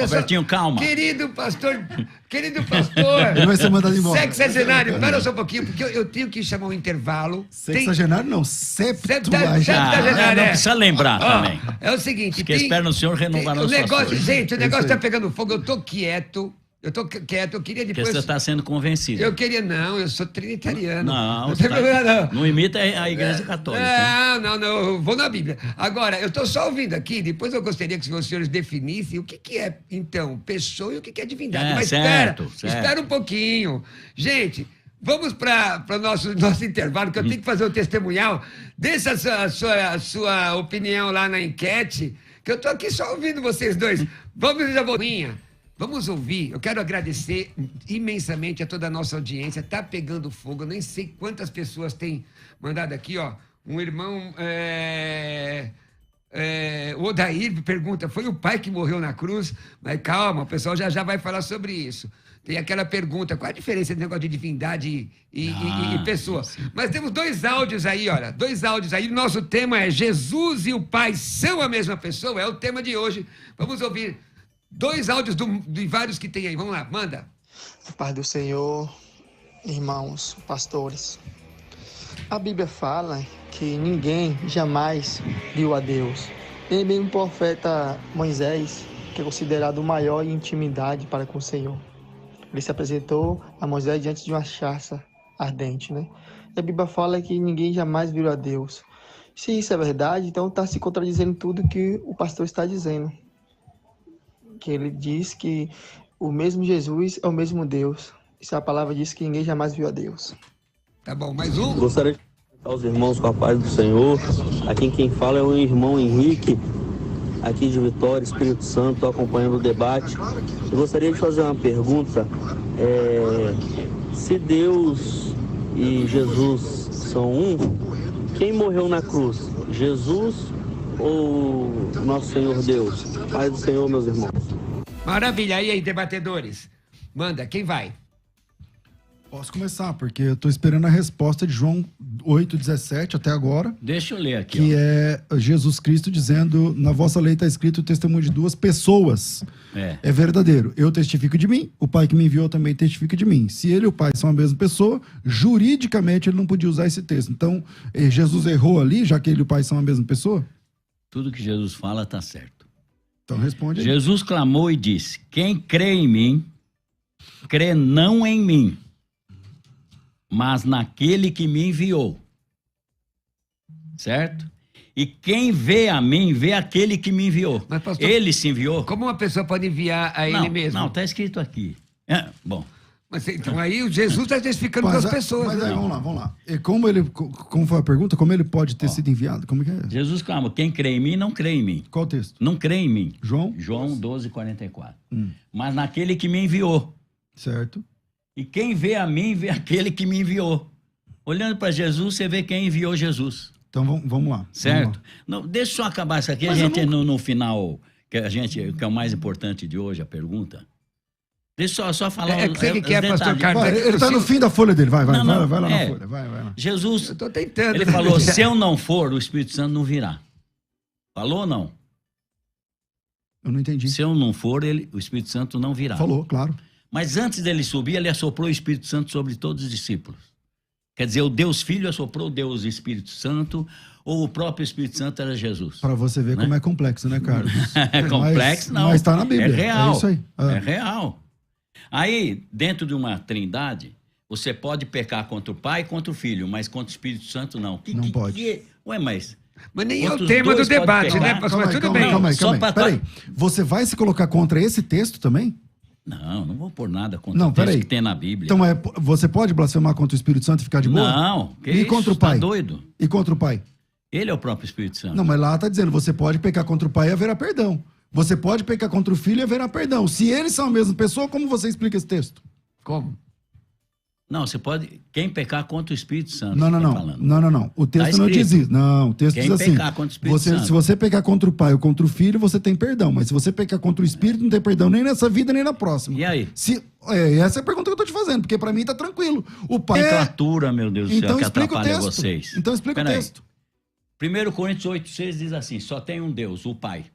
Robertinho, calma. Querido pastor. Ele vai ser mandado embora. Sexagenário, para só um pouquinho, porque eu tenho que chamar um intervalo. Sexagenário não, septuagenário. Não precisa lembrar também. É o seguinte. Que espero no Senhor renovar o negócio, gente, o negócio está pegando fogo, eu tô quieto, eu queria depois... Porque você está sendo convencido. Eu sou trinitariano. Não tem problema, não. Não imita a Igreja Católica. Não, eu vou na Bíblia. Agora, eu estou só ouvindo aqui, depois eu gostaria que os senhores definissem o que é, então, pessoa e o que é divindade. Mas certo. espera um pouquinho. Gente, vamos para o nosso intervalo, que eu tenho que fazer o testemunhal. Deixa a sua opinião lá na enquete, que eu estou aqui só ouvindo vocês dois. Vamos ouvir. Eu quero agradecer imensamente a toda a nossa audiência. Tá pegando fogo. Eu nem sei quantas pessoas têm mandado aqui, ó. Um irmão, o Odair pergunta, foi o pai que morreu na cruz? Mas calma, o pessoal já vai falar sobre isso. Tem aquela pergunta, qual a diferença entre negócio de divindade e pessoa? Sim. Mas temos 2 áudios aí, olha. 2 áudios aí. Nosso tema é Jesus e o Pai são a mesma pessoa. É o tema de hoje. Vamos ouvir 2 áudios de vários que tem aí. Vamos lá, manda. A paz do Senhor, irmãos, pastores. A Bíblia fala que ninguém jamais viu a Deus. Nem mesmo o profeta Moisés, que é considerado o maior em intimidade para com o Senhor. Ele se apresentou a Moisés diante de uma sarça ardente, né? E a Bíblia fala que ninguém jamais viu a Deus. Se isso é verdade, então está se contradizendo tudo que o pastor está dizendo. Que ele diz que o mesmo Jesus é o mesmo Deus. Isso a palavra diz que ninguém jamais viu a Deus. Tá bom, mais um. Gostaria de cumprimentar os irmãos com a paz do Senhor. Aqui quem fala é o irmão Henrique, aqui de Vitória, Espírito Santo, acompanhando o debate. Eu gostaria de fazer uma pergunta. Se Deus e Jesus são um, quem morreu na cruz? Jesus ou nosso Senhor Deus? Paz do Senhor, meus irmãos. Maravilha. E aí, debatedores? Manda, quem vai? Posso começar, porque eu estou esperando a resposta de João 8,17 até agora. Deixa eu ler aqui. Que é Jesus Cristo dizendo, na vossa lei está escrito o testemunho de 2 pessoas. É verdadeiro. Eu testifico de mim, o Pai que me enviou também testifica de mim. Se ele e o Pai são a mesma pessoa, juridicamente ele não podia usar esse texto. Então, Jesus errou ali, já que ele e o Pai são a mesma pessoa? Tudo que Jesus fala está certo. Então responde aí. Jesus clamou e disse, quem crê em mim, crê não em mim, mas naquele que me enviou. Certo? E quem vê a mim, vê aquele que me enviou. Mas, pastor, ele se enviou. Como uma pessoa pode enviar a ele mesmo? Não, está escrito aqui. Bom. Mas então aí o Jesus está testificando com as pessoas. Mas aí, vamos lá. E como foi a pergunta? Como ele pode ter sido enviado? Como que é? Jesus clama, quem crê em mim, não crê em mim. Qual texto? Não crê em mim. João 12:44. Mas naquele que me enviou. Certo. E quem vê a mim, vê aquele que me enviou. Olhando para Jesus, você vê quem enviou Jesus. Então vamos lá. Certo? Vamos lá. Não, deixa eu só acabar isso aqui. Mas a gente, no final, que é o mais importante de hoje, a pergunta. Deixa eu só falar. Pastor Carlos? Ele está no fim da folha dele. Vai lá na folha. Vai lá. Jesus, eu tô tentando. Ele falou, se eu não for, o Espírito Santo não virá. Falou ou não? Eu não entendi. Se eu não for, o Espírito Santo não virá. Falou, claro. Mas antes dele subir, ele assoprou o Espírito Santo sobre todos os discípulos. Quer dizer, o Deus Filho assoprou o Deus Espírito Santo, ou o próprio Espírito Santo era Jesus? Para você ver como é complexo, né, Carlos? É complexo, não. Mas está na Bíblia. É real. É isso aí. É real. Aí, dentro de uma trindade, você pode pecar contra o Pai e contra o Filho, mas contra o Espírito Santo não. Não pode. Ué, mas nem é contra o os tema do dois pode debate, pecar? né, pastor? Mas tudo bem. Calma aí. Só pra- Peraí. Você vai se colocar contra esse texto também? não vou pôr nada contra Não, o texto peraí. que tem na Bíblia. Então, você pode blasfemar contra o Espírito Santo e ficar de boa? Não, que E isso? contra o Tá Pai? doido? E contra o Pai? Ele é o próprio Espírito Santo. Não, mas lá está dizendo, você pode pecar contra o Pai e haverá perdão. Você pode pecar contra o Filho e haverá perdão. Se eles são a mesma pessoa, como você explica esse texto? Como? Não, você pode... Quem pecar contra o Espírito Santo. Não. tá falando. Não. O texto Tá não diz escrito. isso. Não, o texto Quem diz assim. pecar contra o Espírito Santo. Se você pecar contra o Pai ou contra o Filho, você tem perdão. Mas se você pecar contra o Espírito, não tem perdão nem nessa vida, nem na próxima. E aí? Essa é a pergunta que eu tô te fazendo, porque para mim tá tranquilo. O Pai Nomenclatura, meu Deus do céu, Então que explica o atrapalha texto. vocês. Então explica Pera o aí. texto. 1 Coríntios 8,6 diz assim, só tem um Deus, o Pai.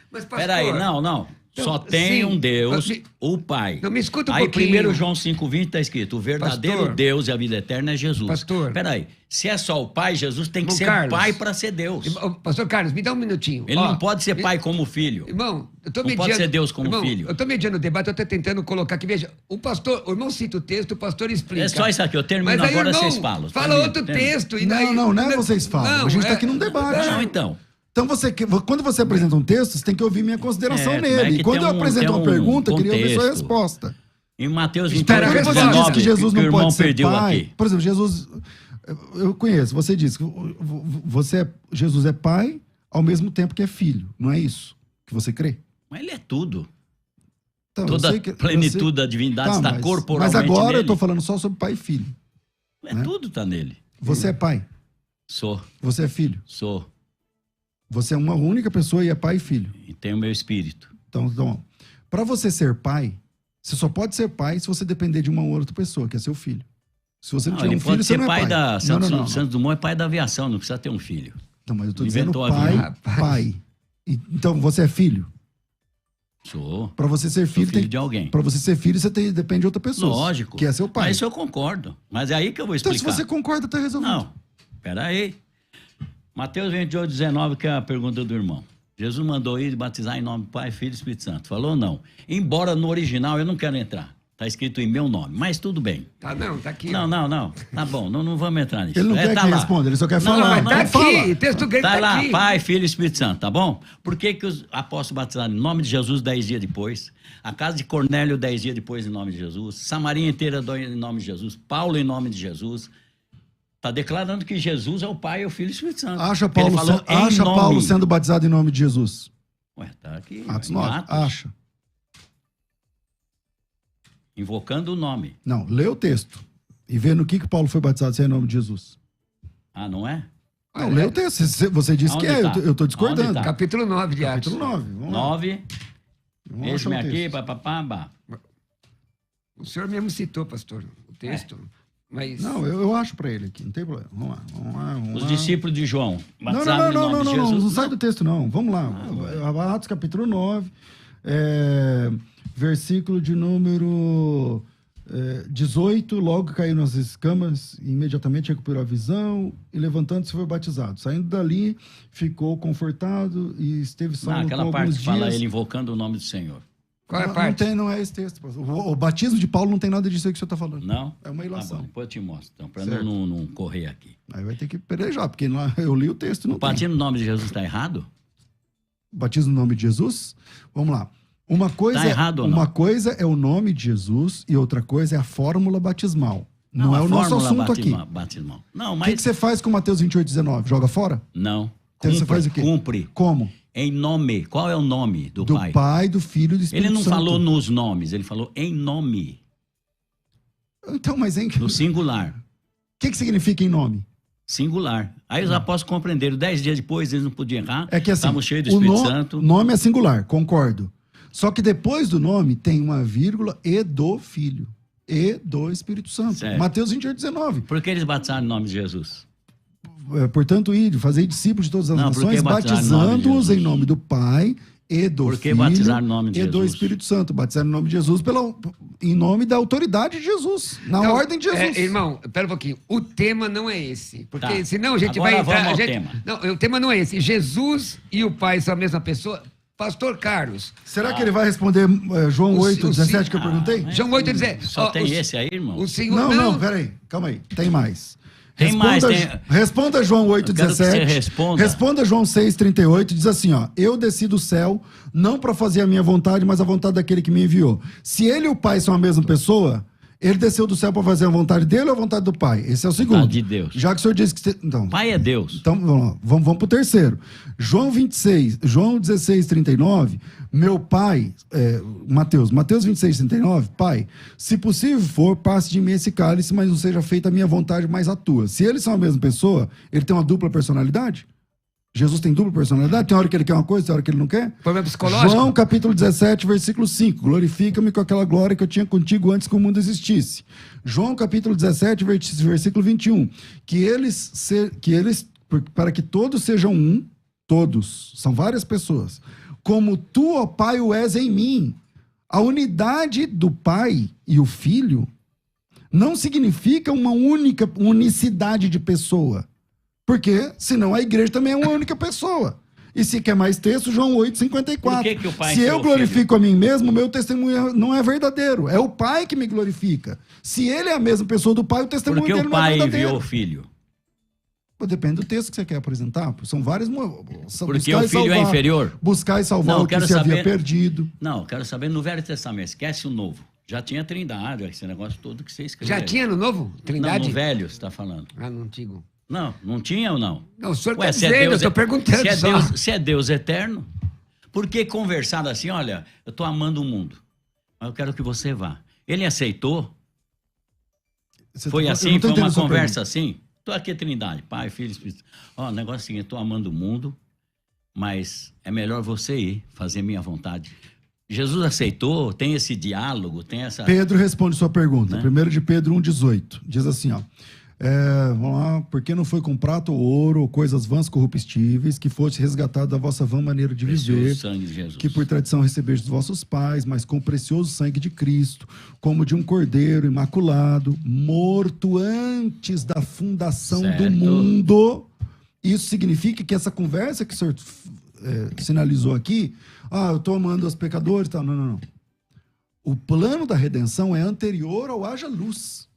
Mas, pastor, Peraí, não. Só tem sim, um Deus, mas o Pai. Não, me escuta um Aí pouquinho. 1 João 5,20 está escrito, o verdadeiro Pastor. Deus e a vida eterna é Jesus. Pastor. Peraí, se é só o Pai, Jesus tem que Irmão ser Carlos. Pai para ser Deus. Pastor Carlos, me dá um minutinho. Ele não pode ser pai como filho. Irmão, eu tô Não mediando... pode ser Deus como filho. Eu tô mediando o debate, eu tô tentando colocar aqui. Veja, o irmão cita o texto, o pastor explica. É só isso aqui, eu termino Mas aí, agora, irmão, vocês falam. Fala Termino, outro termino. texto. E daí, Não é vocês falam. A gente tá aqui num debate. Não, então. Então, quando você apresenta um texto, você tem que ouvir minha consideração É, mas é nele. que E quando tem eu apresento tem uma pergunta, eu queria ouvir sua contexto. resposta. Em Mateus Espera, 28, Porque você 19, diz que Jesus que o não irmão pode ser perdeu pai. aqui. Por exemplo, Jesus... Eu conheço, você diz que Jesus é pai ao mesmo tempo que é filho. Não é isso que você crê? Mas ele é tudo. Então, Toda eu a sei que- plenitude da divindade Tá, está mas corporalmente agora nele. eu tô falando só sobre pai e filho. né? Tudo está nele. Você é pai, Sou. você é filho. Você é uma única pessoa e é pai e filho. E tenho o meu espírito. Então para você ser pai, você só pode ser pai se você depender de uma outra pessoa, que é seu filho. Se você não, tiver ele um pode filho, ser você não é pai pai. da... Santos, não. Santos Dumont é pai da aviação, não precisa ter um filho. Não, mas eu tô Inventou dizendo a pai, vida. pai. Então você é filho. Sou. Para você ser Sou filho, filho de alguém. Para você ser filho, depende de outra pessoa. Lógico. Que é seu pai. Mas isso eu concordo. Mas é aí que eu vou Então, explicar. se você concorda, tá resolvido. Não, peraí. Mateus 28, 19, que é a pergunta do irmão. Jesus mandou ir batizar em nome do Pai, Filho e Espírito Santo. Falou não. Embora no original eu não quero entrar. Está escrito em meu nome, mas tudo bem. Tá aqui. Não. Tá bom, não vamos entrar nisso. Ele não quer tá que lá. responda, ele só quer Não, falar. não, Tá Então aqui, fala. texto grego Tá tá lá, aqui. Pai, Filho e Espírito Santo, tá bom? Por que os apóstolos batizaram em nome de Jesus 10 dias depois? A casa de Cornélio 10 dias depois em nome de Jesus? Samaria inteira em nome de Jesus? Paulo em nome de Jesus? Está declarando que Jesus é o Pai, o Filho e o Espírito Santo. Acha Porque ele falou em nome. Paulo sendo batizado em nome de Jesus? Ué, tá aqui. Atos em 9. Atos, Acha. invocando o nome. Não, lê o texto. E vê no que Paulo foi batizado se é em nome de Jesus. Ah, não é? Não, lê o texto. Você disse Aonde que é, tá? eu tô discordando. Aonde tá? Capítulo 9 de Atos. Capítulo 9. Vamos lá. 9. Vamos achar Eis-me o aqui, texto. papapá. O senhor mesmo citou, pastor, o texto. Mas... Não, eu acho pra ele aqui, não tem problema. Vamos lá. Os discípulos de João, Não, batizados em nome de Jesus. não sai do texto, não. Vamos lá. Atos capítulo 9, versículo de número 18. Logo caiu nas escamas, imediatamente recuperou a visão e levantando-se foi batizado. Saindo dali, ficou confortado e esteve salvo por Aquela alguns parte que dias. fala ele invocando o nome do Senhor. Qual é a Não, parte? não é esse texto. pastor. O batismo de Paulo não tem nada disso aí que o senhor está falando. Não? É uma ilação. Tá bom, depois eu te mostro, então, para Certo. não correr aqui. Aí vai ter que pelejar, porque eu li o texto e não O tem. batismo no nome de Jesus está errado? Batismo no nome de Jesus? Vamos lá. Uma coisa, Tá errado ou não? uma coisa é o nome de Jesus e outra coisa é a fórmula batismal. Não é a o nosso fórmula assunto aqui. batismal. Não, O mas... que você faz com Mateus 28, 19? Joga fora? Não. Então você faz o quê? Cumpre. Como? Em nome. Qual é o nome do, Do Pai? Pai, do Filho e do Espírito Ele não Santo. falou nos nomes, ele falou em nome. Então, mas hein? No singular. O que significa em nome? Singular. Aí os apóstolos compreenderam. 10 dias depois eles não podiam errar. É que assim, Estavam cheios do o Espírito Santo. nome é singular, concordo. Só que depois do nome tem uma vírgula e do Filho. E do Espírito Santo. Certo. Mateus 28, 19. Por que eles batizaram em nome de Jesus? Portanto, ir, fazer discípulos de todas as Não, nações, porque batizaram em nome de batizando-os Jesus. em nome do Pai e do Por que Filho batizar no nome de e do Jesus? Espírito Santo. Batizar no nome de Jesus em nome da autoridade de Jesus, na Não, ordem de Jesus. Irmão, pera um pouquinho. O tema não é esse. Porque Tá. senão a gente Agora vai entrar... vamos ao a gente... tema. Não, o tema não é esse. Jesus e o Pai são a mesma pessoa? Pastor Carlos, Será que ele vai responder João O 8, o 17 que eu perguntei? João 8 dizer... Só tem esse aí, irmão? O Senhor... Não, peraí, calma aí, tem mais. Tem mais, tem- Responda João 8, Eu quero que 17. você responda. Responda João 6, 38. Diz assim, ó. Eu desci do céu, não para fazer a minha vontade, mas a vontade daquele que me enviou. Se ele e o Pai são a mesma pessoa, ele desceu do céu para fazer a vontade dele ou a vontade do Pai? Esse é o segundo. Vontade de Deus. Já que o senhor disse que... Então, Pai é Deus. então vamos lá, vamos pro terceiro. João 16, 39, meu pai, Mateus 26, 39, pai, se possível for, passe de mim esse cálice, mas não seja feita a minha vontade, mas a tua. Se eles são a mesma pessoa, ele tem uma dupla personalidade? Jesus tem dupla personalidade? Tem hora que ele quer uma coisa, tem hora que ele não quer? Problema psicológico? João capítulo 17, versículo 5. Glorifica-me com aquela glória que eu tinha contigo antes que o mundo existisse. João capítulo 17, versículo 21. Para que todos sejam um, todos, são várias pessoas, como tu, ó Pai, o és em mim. A unidade do Pai e o Filho não significa uma única unicidade de pessoa. Porque, senão, a igreja também é uma única pessoa. E se quer mais texto, João 8, 54. Por que o Pai se enviou eu o glorifico a mim mesmo, meu testemunho não é verdadeiro. É o Pai que me glorifica. Se ele é a mesma pessoa do Pai, o testemunho Por que dele o não é Pai verdadeiro. enviou o Filho? Pô, depende do texto que você quer apresentar. São vários... Porque o Filho é inferior? Buscar e salvar Não, o que quero se havia saber- perdido. Não, quero saber no Velho Testamento. Esquece o Novo. Já tinha Trindade, esse negócio todo que você escreveu. Já tinha no Novo? Não, Trindade? no Velho, você está falando. Ah, no Antigo. Não tinha ou não? Não, o senhor Ué, está dizendo, eu estou perguntando se é só. Se é Deus eterno, por que conversar assim, olha, eu estou amando o mundo, mas eu quero que você vá. Ele aceitou? Foi Eu assim? não tô Foi entendendo uma sua conversa pergunta. assim? Estou aqui, Trindade, Pai, Filho, Espírito. Ó, o negócio é o seguinte, estou amando o mundo, mas é melhor você ir fazer minha vontade. Jesus aceitou, tem esse diálogo, tem essa... Pedro responde sua pergunta. Né? 1 de Pedro 1,18. Diz assim, ó. Vamos lá. Porque não foi com prata ou ouro ou coisas vãs corruptíveis que fosse resgatado da vossa vã maneira de Precioso viver, sangue de Jesus. que por tradição recebeste dos vossos pais, mas com o precioso sangue de Cristo, como de um cordeiro imaculado, morto antes da fundação Certo. do mundo. Isso significa que essa conversa que o senhor sinalizou aqui, eu estou amando os pecadores, tal. Não. O plano da redenção é anterior ao haja luz.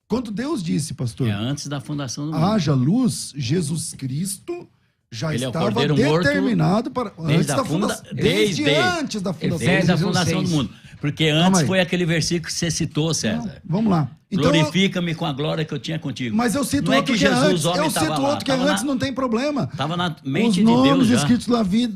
Quando Deus disse, pastor, É antes da fundação do mundo. haja luz, Jesus Cristo já Ele é o estava Cordeiro morto determinado para antes da fundação, desde antes da fundação. Desde a Efésios fundação 1:6. do mundo. Porque Calma antes aí. foi aquele versículo que você citou, César. Vamos lá. Então, Glorifica-me com a glória que eu tinha contigo. mas eu cito não é outro que que é Jesus, antes. homem, Eu estava cito lá. outro que é Tava antes, não tem problema. Estava na Os mente de nomes Deus já. escritos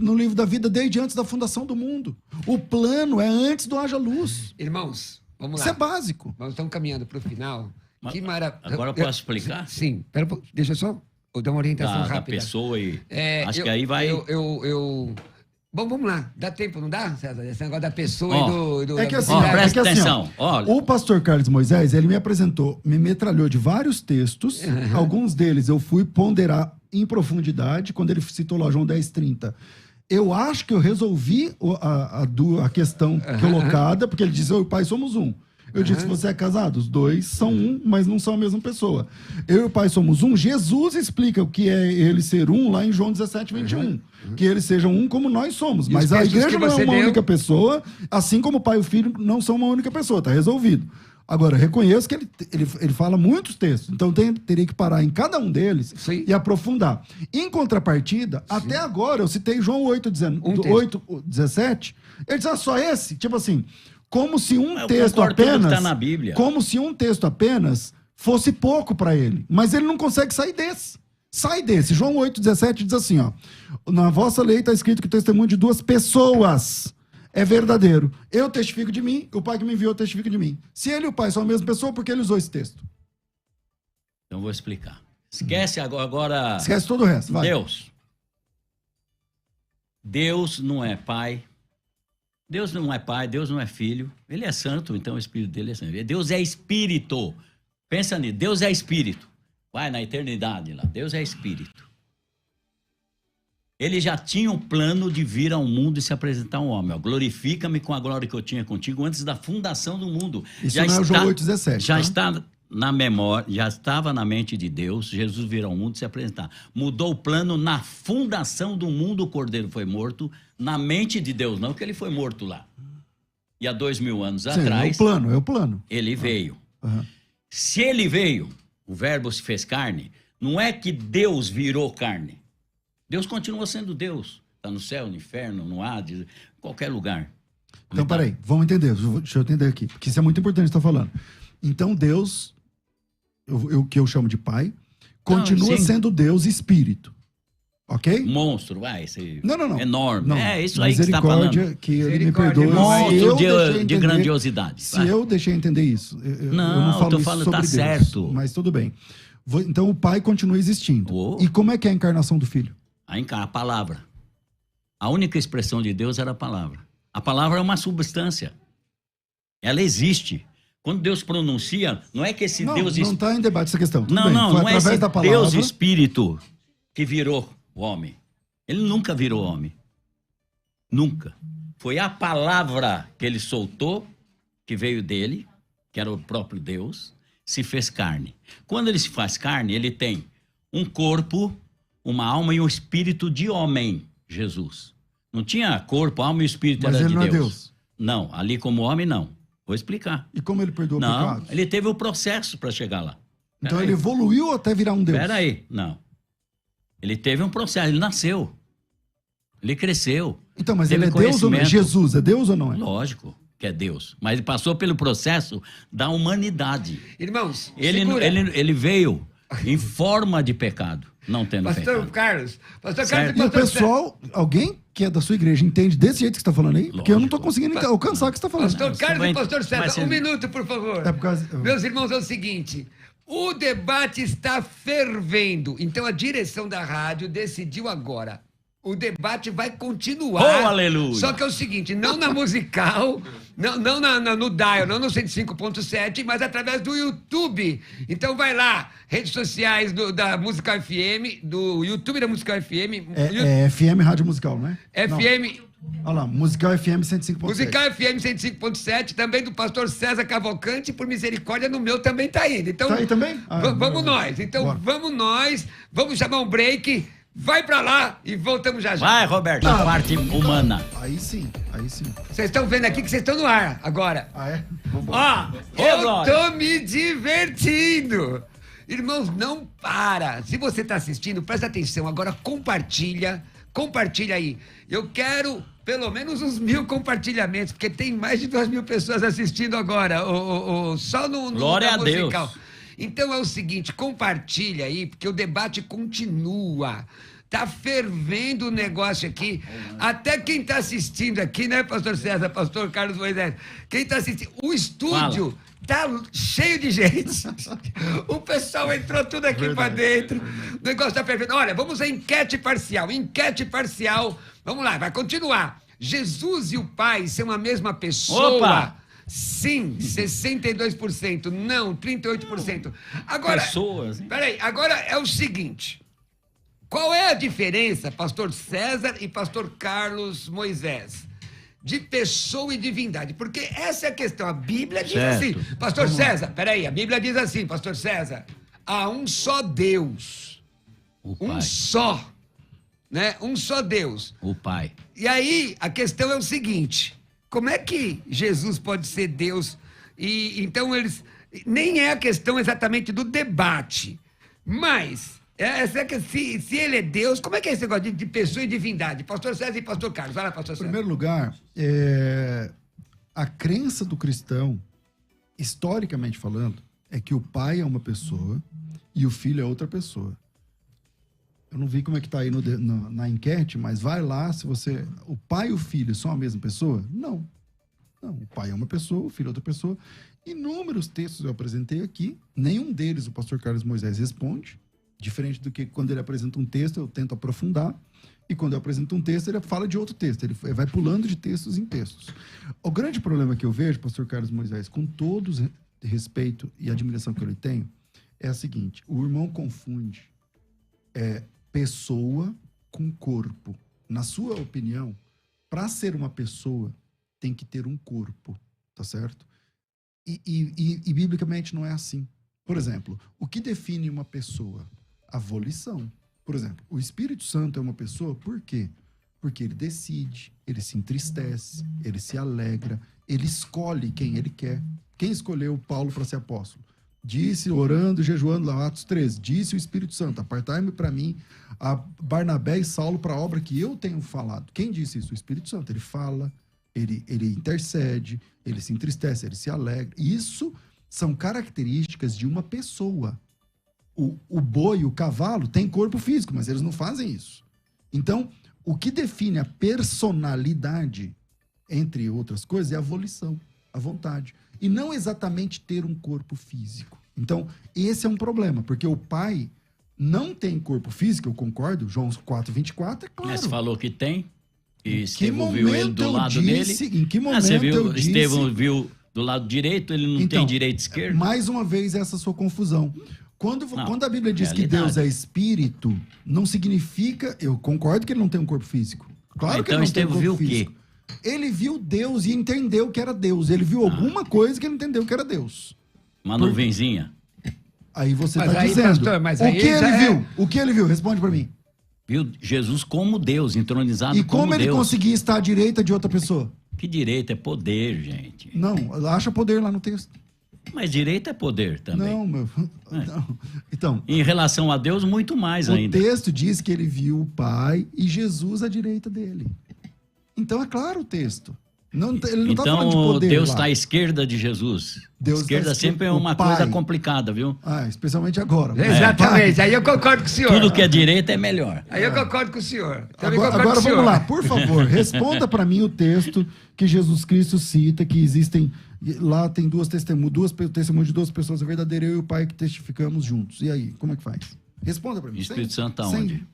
no livro da vida desde antes da fundação do mundo. O plano é antes do haja luz. Irmãos, vamos Isso lá. é básico. Nós estamos caminhando para o final. Mas Que maravilha. agora eu posso explicar? Sim. Deixa eu só dar uma orientação Da rápida. pessoa e... Acho eu- que aí vai... Bom, vamos lá. Dá tempo, não dá, César? Esse negócio da pessoa Ó, e do... É que da assim, Ó, cidade. presta é que assim, atenção. Olha. O pastor Carlos Moisés, ele me apresentou, me metralhou de vários textos. Alguns deles eu fui ponderar em profundidade, quando ele citou lá João 10:30. Eu acho que eu resolvi a questão colocada, porque ele diz, eu e o pai somos um. Eu disse, você é casado? Os dois são um, mas não são a mesma pessoa. Eu e o pai somos um. Jesus explica o que é ele ser um lá em João 17:21. Que eles sejam um como nós somos. E Mas os a textos igreja que não é você uma deu- única pessoa, assim como o pai e o filho não são uma única pessoa. Tá resolvido. Agora, reconheço que ele fala muitos textos. Então, teria que parar em cada um deles Sim. e aprofundar. Em contrapartida, até agora, eu citei João 8:17. Ele diz, só esse? Tipo assim, como se um Eu texto concordo com tudo que apenas... tá na Bíblia. Como se um texto apenas fosse pouco para ele. Mas ele não consegue sair desse. Sai desse. João 8:17 diz assim, ó. Na vossa lei está escrito que o testemunho de duas pessoas é verdadeiro. Eu testifico de mim, o pai que me enviou testifica de mim. Se ele e o pai são a mesma pessoa, por que ele usou esse texto? Então vou explicar. Esquece agora... Esquece todo o resto, vai. Deus. Deus não é pai. Deus não é pai, Deus não é filho. Ele é santo, então o espírito dele é santo. Deus é espírito. Pensa nisso. Deus é espírito. Vai na eternidade lá. Deus é espírito. Ele já tinha um plano de vir ao mundo e se apresentar um homem. Ó, glorifica-me com a glória que eu tinha contigo antes da fundação do mundo. Isso não é o João 8,17. Já tá? está na memória, já estava na mente de Deus, Jesus vir ao mundo e se apresentar. Mudou o plano na fundação do mundo, o Cordeiro foi morto, na mente de Deus, não que ele foi morto lá. E há 2000 anos Sim, atrás, é o plano. ele veio. Uhum. Se ele veio, o verbo se fez carne, não é que Deus virou carne. Deus continua sendo Deus. Está no céu, no inferno, no Hades, em qualquer lugar. Então, peraí, vamos entender. Deixa eu entender aqui, porque isso é muito importante estar falando. Então, Deus, o que eu chamo de Pai, continua sendo Deus Espírito. Ok? Monstro, vai, esse Não. enorme. Não. É isso aí que você está falando. Misericórdia, que ele me perdoe. Monstro de grandiosidade. Se eu deixei entender isso, eu não falo tô isso falando, sobre tá Deus, certo. mas tudo bem. Então, o Pai continua existindo. Oh. E como é que é a encarnação do Filho? A palavra. A única expressão de Deus era a palavra. A palavra é uma substância. Ela existe. Quando Deus pronuncia, não é que esse Deus... Não está em debate essa questão. Tudo não, bem. não, Foi não é através esse da palavra. Deus Espírito que virou o homem. Ele nunca virou homem. Nunca. Foi a palavra que ele soltou, que veio dele, que era o próprio Deus, se fez carne. Quando ele se faz carne, ele tem um corpo, uma alma e um espírito de homem, Jesus. Não tinha corpo, alma e espírito, Mas era ele de não Deus. é Deus. Não, ali como homem não. Vou explicar. E como ele perdoou Não, pecados? ele teve o processo para chegar lá. Então ele evoluiu até virar um Deus? Peraí, não. Ele teve um processo, ele nasceu. Ele cresceu. Então, mas teve ele é Deus ou não é? conhecimento. Jesus é Deus ou não é? Lógico que é Deus. Mas ele passou pelo processo da humanidade. Irmãos, Ele veio em forma de pecado, não tendo Pastor pecado. Carlos e Certo. E o Pastor pessoal, alguém que é da sua igreja, entende desse jeito que você está falando aí? Porque eu não estou conseguindo alcançar o que você está falando. Pastor Carlos vai- e Pastor César, mas um você- minuto, por favor. É por causa... Meus irmãos, é o seguinte: o debate está fervendo. Então a direção da rádio decidiu agora. O debate vai continuar. Oh, aleluia! Só que é o seguinte, não na musical, não no dial, não no 105.7, mas através do YouTube. Então vai lá, redes sociais da Musical FM, do YouTube da Musical FM. É FM Rádio Musical, não é? FM... Olha lá, Musical FM 105.7. Musical FM 105.7, também do pastor César Cavalcante, por misericórdia, no meu também tá indo. Então, Tá aí também? Vamos nós. Então, Bora. vamos nós, vamos chamar um break, vai pra lá e voltamos já já. Vai, Roberto, a parte humana. Aí sim. Vocês estão vendo aqui que vocês estão no ar agora. Ah, é? Vambora. Ó, Ô, eu Glória. tô me divertindo. Irmãos, não para. Se você tá assistindo, presta atenção. Agora compartilha aí. Eu quero pelo menos uns 1000 compartilhamentos, porque tem mais de 2.000 pessoas assistindo agora, só no Glória a Deus. musical. Então é o seguinte, compartilha aí, porque o debate continua. Tá fervendo o negócio aqui. Até quem tá assistindo aqui, né, pastor César, pastor Carlos Moisés? Quem tá assistindo? O estúdio tá cheio de gente. O pessoal entrou tudo aqui para dentro. O negócio tá fervendo. Olha, vamos à enquete parcial. Enquete parcial. Vamos lá, vai continuar. Jesus e o Pai são a mesma pessoa? Opa! Sim, 62%. Não, 38%. Agora, Pessoas, hein? peraí, agora é o seguinte. Qual é a diferença, pastor César e pastor Carlos Moisés, de pessoa e divindade? Porque essa é a questão. A Bíblia diz Certo. assim. Pastor César, peraí, a Bíblia diz assim, pastor César. Há um só Deus. O Um Pai. só. Né? Um só Deus. O Pai. E aí, a questão é o seguinte: como é que Jesus pode ser Deus? E então eles. Nem é a questão exatamente do debate, mas essa é que, se ele é Deus, como é que é esse negócio de pessoa e divindade? Pastor César e pastor Carlos. Vai lá, pastor Em César. primeiro lugar, a crença do cristão, historicamente falando, é que o pai é uma pessoa e o filho é outra pessoa. Eu não vi como é que tá aí na enquete, mas vai lá, se você... O pai e o filho são a mesma pessoa? Não. Não, o pai é uma pessoa, o filho é outra pessoa. Inúmeros textos eu apresentei aqui, nenhum deles o pastor Carlos Moisés responde, diferente do que quando ele apresenta um texto, eu tento aprofundar, e quando eu apresento um texto, ele fala de outro texto, ele vai pulando de textos em textos. O grande problema que eu vejo, pastor Carlos Moisés, com todo respeito e admiração que eu lhe tenho, é a seguinte: o irmão confunde pessoa com corpo. Na sua opinião, para ser uma pessoa, tem que ter um corpo, tá certo? E biblicamente não é assim. Por exemplo, o que define uma pessoa? A volição. Por exemplo, o Espírito Santo é uma pessoa, por quê? Porque ele decide, ele se entristece, ele se alegra, ele escolhe quem ele quer. Quem escolheu Paulo para ser apóstolo? Disse, orando, jejuando, lá, Atos 13, disse o Espírito Santo, apartai-me para mim a Barnabé e Saulo para a obra que eu tenho falado. Quem disse isso? O Espírito Santo. Ele fala, ele intercede, ele se entristece, ele se alegra. Isso são características de uma pessoa. O boi, o cavalo, tem corpo físico, mas eles não fazem isso. Então, o que define a personalidade, entre outras coisas, é a volição, a vontade. E não exatamente ter um corpo físico. Então, esse é um problema, porque o pai não tem corpo físico, eu concordo, João 4:24, é claro. Mas falou que tem, e Em que Estevão viu ele do lado disse, dele. em que momento Você viu, eu disse... Estevão viu do lado direito, ele não Então, tem direito esquerdo. Mais uma vez, essa sua confusão. Quando a Bíblia diz que realidade. Deus é espírito, não significa... Eu concordo que ele não tem um corpo físico. Claro que ele Então não tem um Estevão viu corpo o quê? físico. Ele viu Deus e entendeu que era Deus. Ele viu alguma coisa que ele entendeu que era Deus. Uma nuvenzinha. Aí você Mas está aí, dizendo. pastor, mas o aí que ele já é- viu? O que ele viu? Responde para mim. Viu Jesus como Deus, entronizado E como ele Deus. conseguia estar à direita de outra pessoa? Que direito é poder, gente. Não, acha poder lá no texto. Mas direito é poder também. Não, meu. Não. Então, Em relação a Deus, muito mais o ainda. texto diz que ele viu o Pai e Jesus à direita dele. Então é claro o texto. Não, ele não está falando de Então, poder Deus lá. está à esquerda de Jesus. Deus Esquerda tá à esquerda- sempre é o uma Pai. coisa complicada, viu? Ah, especialmente agora. Exatamente, aí eu concordo com o senhor. Tudo que é direita é melhor. Aí eu concordo com o senhor. Também concordo Agora com o senhor. vamos lá, por favor, responda para mim o texto que Jesus Cristo cita, que existem, lá tem duas testemunhas de duas pessoas verdadeiras, eu e o Pai que testificamos juntos. E aí, como é que faz? Responda para mim. O Espírito Sem- Santo está sem- onde?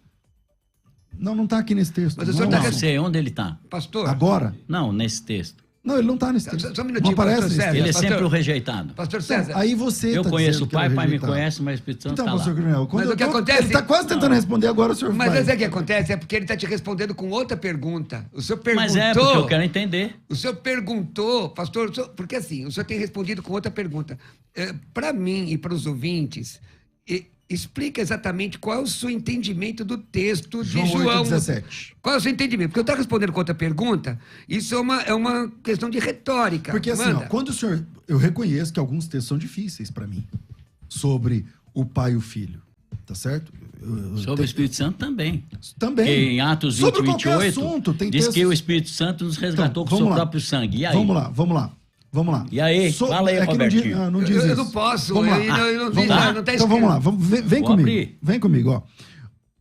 Não está aqui nesse texto. Mas o Não, senhor não. tá Não sei onde ele está. Pastor, Agora? Não, nesse texto. Não, ele não está nesse Só- texto. só um minutinho, não aparece pastor nesse César. Ele é texto. Pastor- sempre o rejeitado. pastor Então, César, aí você Eu tá conheço dizendo o que ele pai, é o pai me rejeitado. conhece, mas o Espírito Santo Então, está lá. pastor Grinel, Mas o que acontece- ele está quase tentando responder, agora o senhor mas vai. sabe o que acontece? É porque ele está te respondendo com outra pergunta. O senhor perguntou... Mas é, porque eu quero entender. O senhor perguntou, pastor, porque assim, o senhor tem respondido com outra pergunta. Para mim e para os ouvintes, explica exatamente qual é o seu entendimento do texto João de João. 8:17. Qual é o seu entendimento? Porque eu estou respondendo com outra pergunta, isso é uma questão de retórica. Porque assim, ó, Manda. quando o senhor... Eu reconheço que alguns textos são difíceis para mim. Sobre o pai e o filho. Tá certo? Sobre o Espírito Santo também. Também. Porque em Atos 20, Sobre qualquer 28, assunto, tem diz textos... que o Espírito Santo nos resgatou Então, com o seu vamos lá. próprio sangue. E aí? Vamos lá. E aí? Fala aí, é que não Robertinho. diz- não diz Eu isso. não posso, Vamos lá. eu não vi, Vamos lá. não está Então vamos lá, vem Vou comigo. abrir. Vem comigo, ó.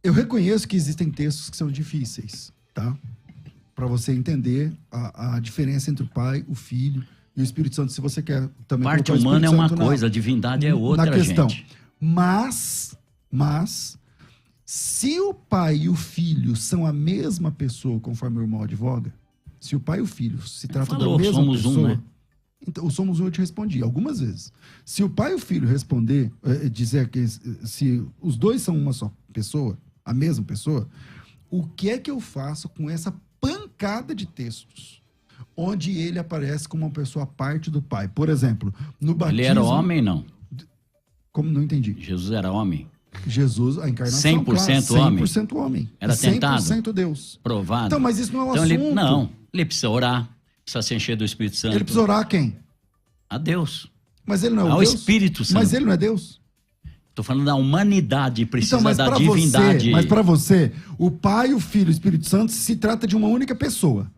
Eu reconheço que existem textos que são difíceis, tá? Para você entender a diferença entre o Pai, o Filho e o Espírito Santo. Se você quer também Parte colocar o humana é Espírito uma Santo coisa, a divindade é outra, na questão. gente. Mas, se o pai e o filho são a mesma pessoa, conforme o irmão advoga, se o pai e o filho se tratam Falou, da mesma somos um, pessoa... né? Então, o somos um eu te respondi algumas vezes. Se o pai e o filho responder, dizer que se os dois são uma só pessoa, a mesma pessoa, o que é que eu faço com essa pancada de textos onde ele aparece como uma pessoa à parte do pai? Por exemplo, no batismo... Ele era homem, não? Como não entendi? Jesus era homem? Jesus, a encarnação, 100% claro, homem? 100% homem. Era E 100% tentado? Deus. Provado? Então, mas isso não é um Então, assunto. ele precisa orar, precisa se encher do Espírito Santo. Ele precisa orar a quem? A Deus. Mas ele não é o Ao Deus? Espírito Santo. Mas ele não é Deus? Estou falando da humanidade, precisa Então, mas da pra divindade. Mas para você, o Pai, o Filho e o Espírito Santo se trata de uma única pessoa.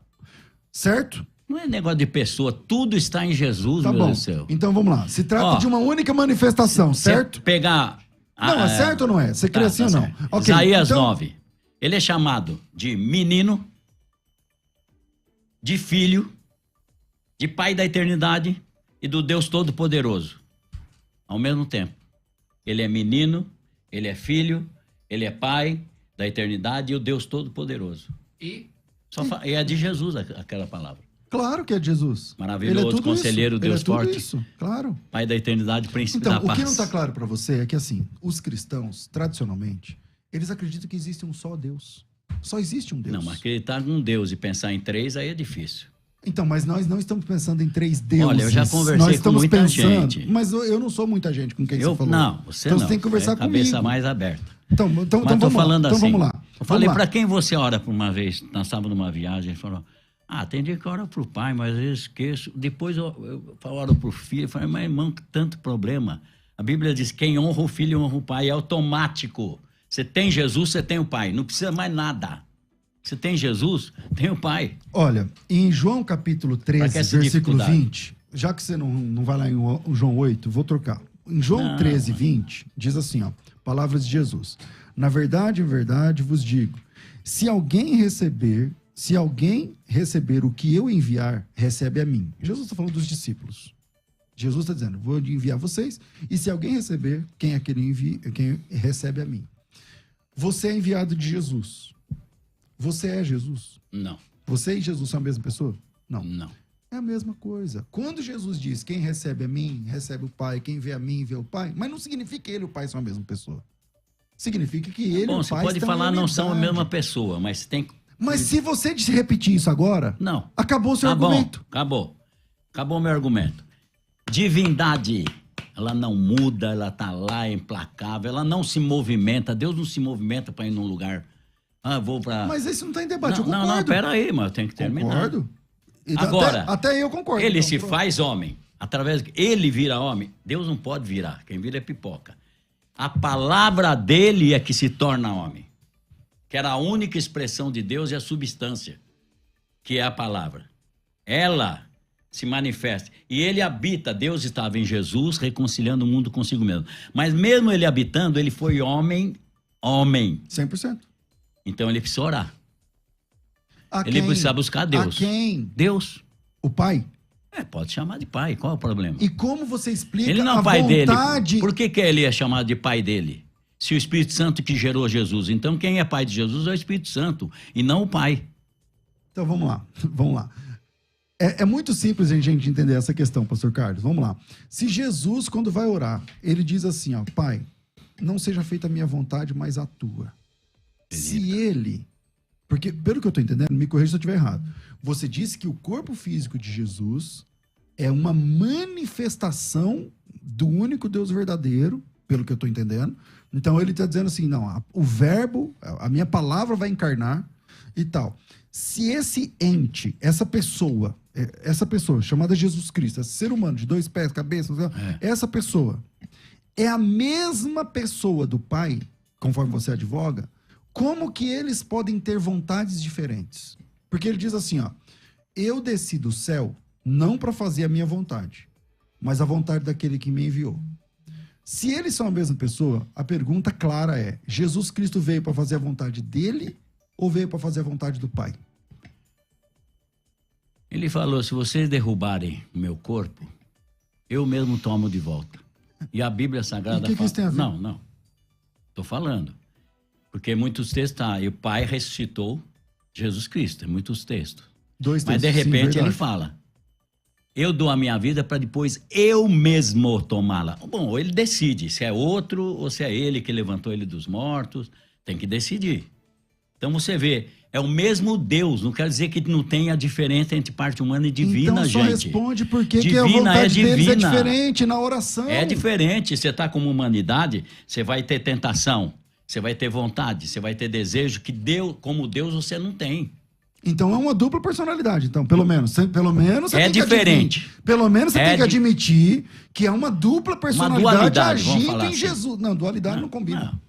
Certo? Não é negócio de pessoa, tudo está em Jesus, Tá meu bom. Deus do céu. Então vamos lá. Se trata Ó, de uma única manifestação, certo? Se pegar... Não, é certo ou não é? Você crê assim ou não? certo. Ok, Isaías então- 9. Ele é chamado de menino, de filho, de pai da eternidade e do Deus Todo-Poderoso. Ao mesmo tempo. Ele é menino, ele é filho, ele é pai da eternidade e o Deus Todo-Poderoso. E E é de Jesus aquela palavra. Claro que é de Jesus. Maravilhoso, Ele é tudo conselheiro, isso. Deus Ele é tudo forte. Isso, claro. Pai da eternidade, príncipe Então, da o paz. que não está claro para você é que, assim, os cristãos, tradicionalmente, eles acreditam que existe um só Deus. Só existe um Deus. Não, mas acreditar num Deus e pensar em 3, aí é difícil. Então, mas nós não estamos pensando em 3 deuses. Olha, eu já conversei nós com estamos muita pensando, gente. Mas eu não sou muita gente com quem você falou. Não, você então não. Você tem que conversar comigo. Cabeça mais aberta. Então Mas vamos tô falando lá. assim. Então vamos lá. Eu falei, para quem você ora por uma vez? Nós estávamos numa viagem, ele falou, tem dia que eu oro pro pai, mas eu esqueço. Depois eu oro pro filho. Eu falei, mas irmão, que tanto problema. A Bíblia diz, quem honra o filho honra o pai. É automático. Você tem Jesus, você tem o pai. Não precisa mais nada. Você tem Jesus, tem o pai. Olha, em João capítulo 13, versículo 20, já que você não vai lá em João 8, vou trocar. Em João 13, 20, diz assim, ó, palavras de Jesus. Na verdade, em verdade, vos digo, se alguém receber o que eu enviar, recebe a mim. Jesus está falando dos discípulos. Jesus está dizendo, vou enviar vocês, e se alguém receber, quem recebe a mim. Você é enviado de Jesus. Você é Jesus? Não. Você e Jesus são a mesma pessoa? Não. Não. É a mesma coisa. Quando Jesus diz, quem recebe a mim, recebe o Pai, quem vê a mim, vê o Pai, mas não significa que ele e o Pai são a mesma pessoa. Significa que ele e o Pai você pode estão falar em não são a unidade. mesma pessoa, mas tem... Mas se você repetir isso agora, não. Acabou o seu argumento. Acabou o meu argumento. Divindade, ela não muda, ela tá lá, é implacável, ela não se movimenta, Deus não se movimenta para ir num lugar... vou pra... Mas isso não está em debate, eu concordo. Não, pera aí, mas eu tenho que terminar. Concordo. Agora, até eu concordo. Ele então, se pronto. faz homem, ele vira homem. Deus não pode virar, quem vira é pipoca. A palavra dele é que se torna homem. Que era a única expressão de Deus e a substância, que é a palavra. Ela se manifesta. E ele habita, Deus estava em Jesus, reconciliando o mundo consigo mesmo. Mas mesmo ele habitando, ele foi homem. 100%. Então ele precisa orar. A Ele precisa buscar Deus. A quem? Deus. O Pai? Pode chamar de pai, qual é o problema? E como você explica Ele não é a pai vontade... dele. Por que ele é chamado de pai dele? Se o Espírito Santo que gerou Jesus. Então quem é pai de Jesus é o Espírito Santo e não o pai. Então vamos lá. É muito simples a gente entender essa questão, pastor Carlos. Vamos lá. Se Jesus, quando vai orar, ele diz assim, ó, Pai, não seja feita a minha vontade, mas a tua. Se ele... Porque, pelo que eu estou entendendo, me corrija se eu estiver errado. Você disse que o corpo físico de Jesus é uma manifestação do único Deus verdadeiro, pelo que eu estou entendendo. Então, ele está dizendo assim, não, o verbo, a minha palavra vai encarnar e tal. Se esse ente, essa pessoa chamada Jesus Cristo, esse ser humano de 2 pés, cabeça, essa pessoa é a mesma pessoa do Pai, conforme você advoga, como que eles podem ter vontades diferentes? Porque ele diz assim, ó, eu desci do céu não para fazer a minha vontade, mas a vontade daquele que me enviou. Se eles são a mesma pessoa, a pergunta clara é, Jesus Cristo veio para fazer a vontade dele ou veio para fazer a vontade do Pai? Ele falou, se vocês derrubarem o meu corpo, eu mesmo tomo de volta. E a Bíblia Sagrada fala... isso tem a ver? Não. Estou falando. Porque muitos textos, e o Pai ressuscitou Jesus Cristo, muitos textos. 2 textos, mas de repente sim, ele fala, eu dou a minha vida para depois eu mesmo tomá-la. Bom, ou ele decide se é outro ou se é ele que levantou ele dos mortos, tem que decidir. Então você vê, é o mesmo Deus, não quer dizer que não tenha diferença entre parte humana e divina, então, só gente. Responde por que divina a vontade deles é divina. diferente na oração. É diferente, você está como humanidade, você vai ter tentação, você vai ter vontade, você vai ter desejo que Deus, como Deus você não tem. Então é uma dupla personalidade, então, pelo menos você é diferente. Pelo menos você tem que admitir que é uma dupla personalidade agindo em assim. Jesus. Não, dualidade não combina.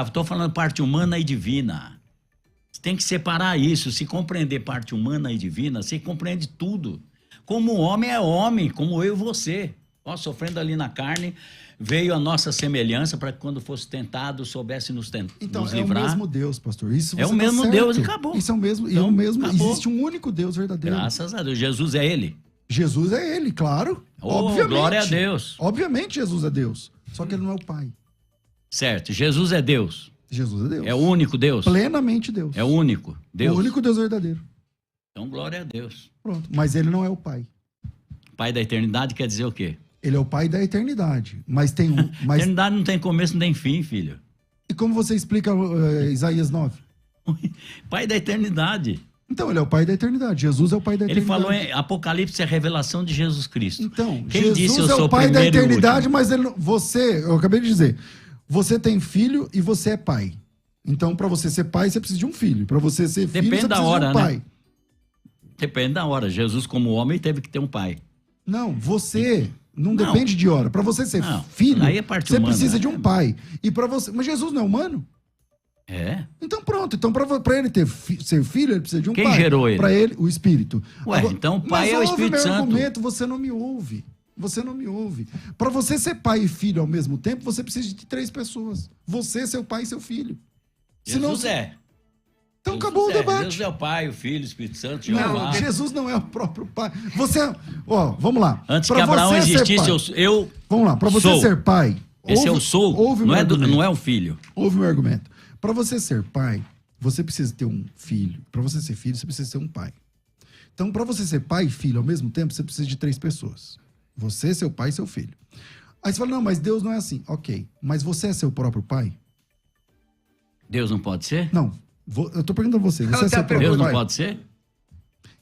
Estou falando parte humana e divina. Você tem que separar isso. Se compreender parte humana e divina, você compreende tudo. Como homem é homem, como eu e você. Sofrendo ali na carne, veio a nossa semelhança para que quando fosse tentado, soubesse nos livrar. Então, é o mesmo Deus, pastor. Isso é o mesmo Deus e acabou. Isso é o mesmo. Então, existe um único Deus verdadeiro. Graças a Deus. Jesus é ele. Jesus é ele, claro. Obviamente. Glória a Deus. Obviamente Jesus é Deus. Só que ele não é o Pai. Certo. Jesus é Deus. Jesus é Deus. É o único Deus. Plenamente Deus. É o único Deus. O único Deus verdadeiro. Então, glória a Deus. Pronto. Mas ele não é o Pai. Pai da eternidade quer dizer o quê? Ele é o Pai da eternidade. Mas tem um. Eternidade não tem começo nem fim, filho. E como você explica Isaías 9? Pai da eternidade. Então, ele é o pai da eternidade. Jesus é o pai da Ele eternidade. falou em Apocalipse, é a revelação de Jesus Cristo. Então, Quem Jesus disse eu é sou o pai da primeiro e eternidade, último? mas ele, eu acabei de dizer, você tem filho e você é pai. Então, para você ser pai, você precisa de um filho. Para você ser filho, Depende você da precisa hora, de um né? pai. Depende da hora. Jesus, como homem, teve que ter um pai. Não, você não Não. depende de hora. Para você ser Não, filho, aí é parte você humana, precisa de né? um pai. E para você, mas Jesus não é humano? É? Então pronto. Então para ele ser filho, ele precisa de um Quem pai. gerou ele? Para ele, o Espírito. Ué, então o pai é o Espírito Mas ouve Santo. meu argumento, você não me ouve. Você não me ouve. Para você ser pai e filho ao mesmo tempo, você precisa de 3 pessoas. Você, seu pai e seu filho. Jesus é. Então Jesus acabou o é. debate. Jesus é o Pai, o Filho, o Espírito Santo, Não, Jeová. Jesus não é o próprio pai. Você, ó, vamos lá. Antes Pra que Abraão você ser existisse, pai- eu Vamos lá, para você sou. ser pai. Esse eu sou, Ouve não meu é, argumento. não é o filho. Ouve meu argumento. Para você ser pai, você precisa ter um filho. Para você ser filho, você precisa ser um pai. Então, para você ser pai e filho ao mesmo tempo, você precisa de 3 pessoas. Você, seu pai e seu filho. Aí você fala, não, mas Deus não é assim. Ok, mas você é seu próprio pai? Deus não pode ser? Não, eu tô perguntando a você. Você Não, é seu tá próprio Deus não pai? pode ser?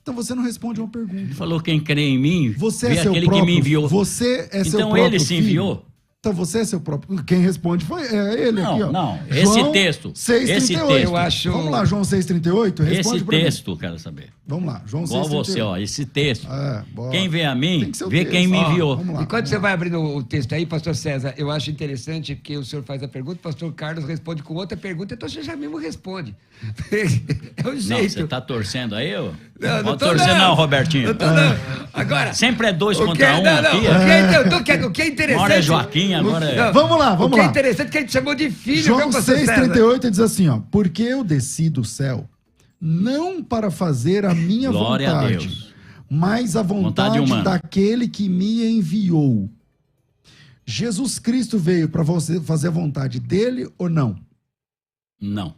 Então você não responde uma pergunta. Ele falou, quem crê em mim, Você vê é seu aquele próprio, que me enviou. Você é seu Então próprio ele se filho. enviou? Então você é seu próprio. Quem responde é ele Não, aqui, ó. não. Esse João texto, 6:38. esse texto. Eu acho- Vamos lá, João 6:38. Responde Esse pra mim. texto, eu quero saber. Vamos lá, João Igual 6:38. você, ó, esse texto. Bora. Quem vê a mim, Tem que ser o vê texto. quem me Ó, enviou. vamos lá, Enquanto vamos você lá. vai abrindo o texto aí, pastor César, eu acho interessante que o senhor faz a pergunta, o pastor Carlos responde com outra pergunta, então você já mesmo responde. É o Não, jeito. você tá torcendo aí, ô? Não Pode tô torcer não, Robertinho. Não tô não. Agora... Sempre é 2 o que, contra 1 não, aqui. o que é interessante... Uma hora é Joaquim, agora é... Não, Vamos lá, O vamos que é lá. interessante é que a gente chamou de filho, João viu, pastor César? 6:38 diz assim, ó. Porque eu desci do céu, não para fazer a minha Glória a vontade, Deus. mas a Vontade vontade humana. daquele que me enviou. Jesus Cristo veio para você fazer a vontade dele ou não? Não,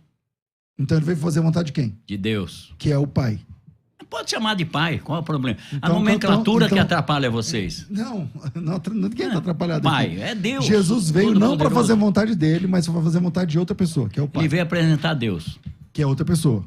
Então ele veio fazer a vontade de quem? de Deus. Que é o Pai. Pode chamar de pai, qual é o problema? A Então, nomenclatura que então- atrapalha vocês. Não, ninguém está atrapalhado Pai, aqui. é Deus. Jesus veio não para Todo-Poderoso. fazer a vontade dele, mas para fazer a vontade de outra pessoa, que é o Pai. Ele veio apresentar Deus. Que é outra pessoa.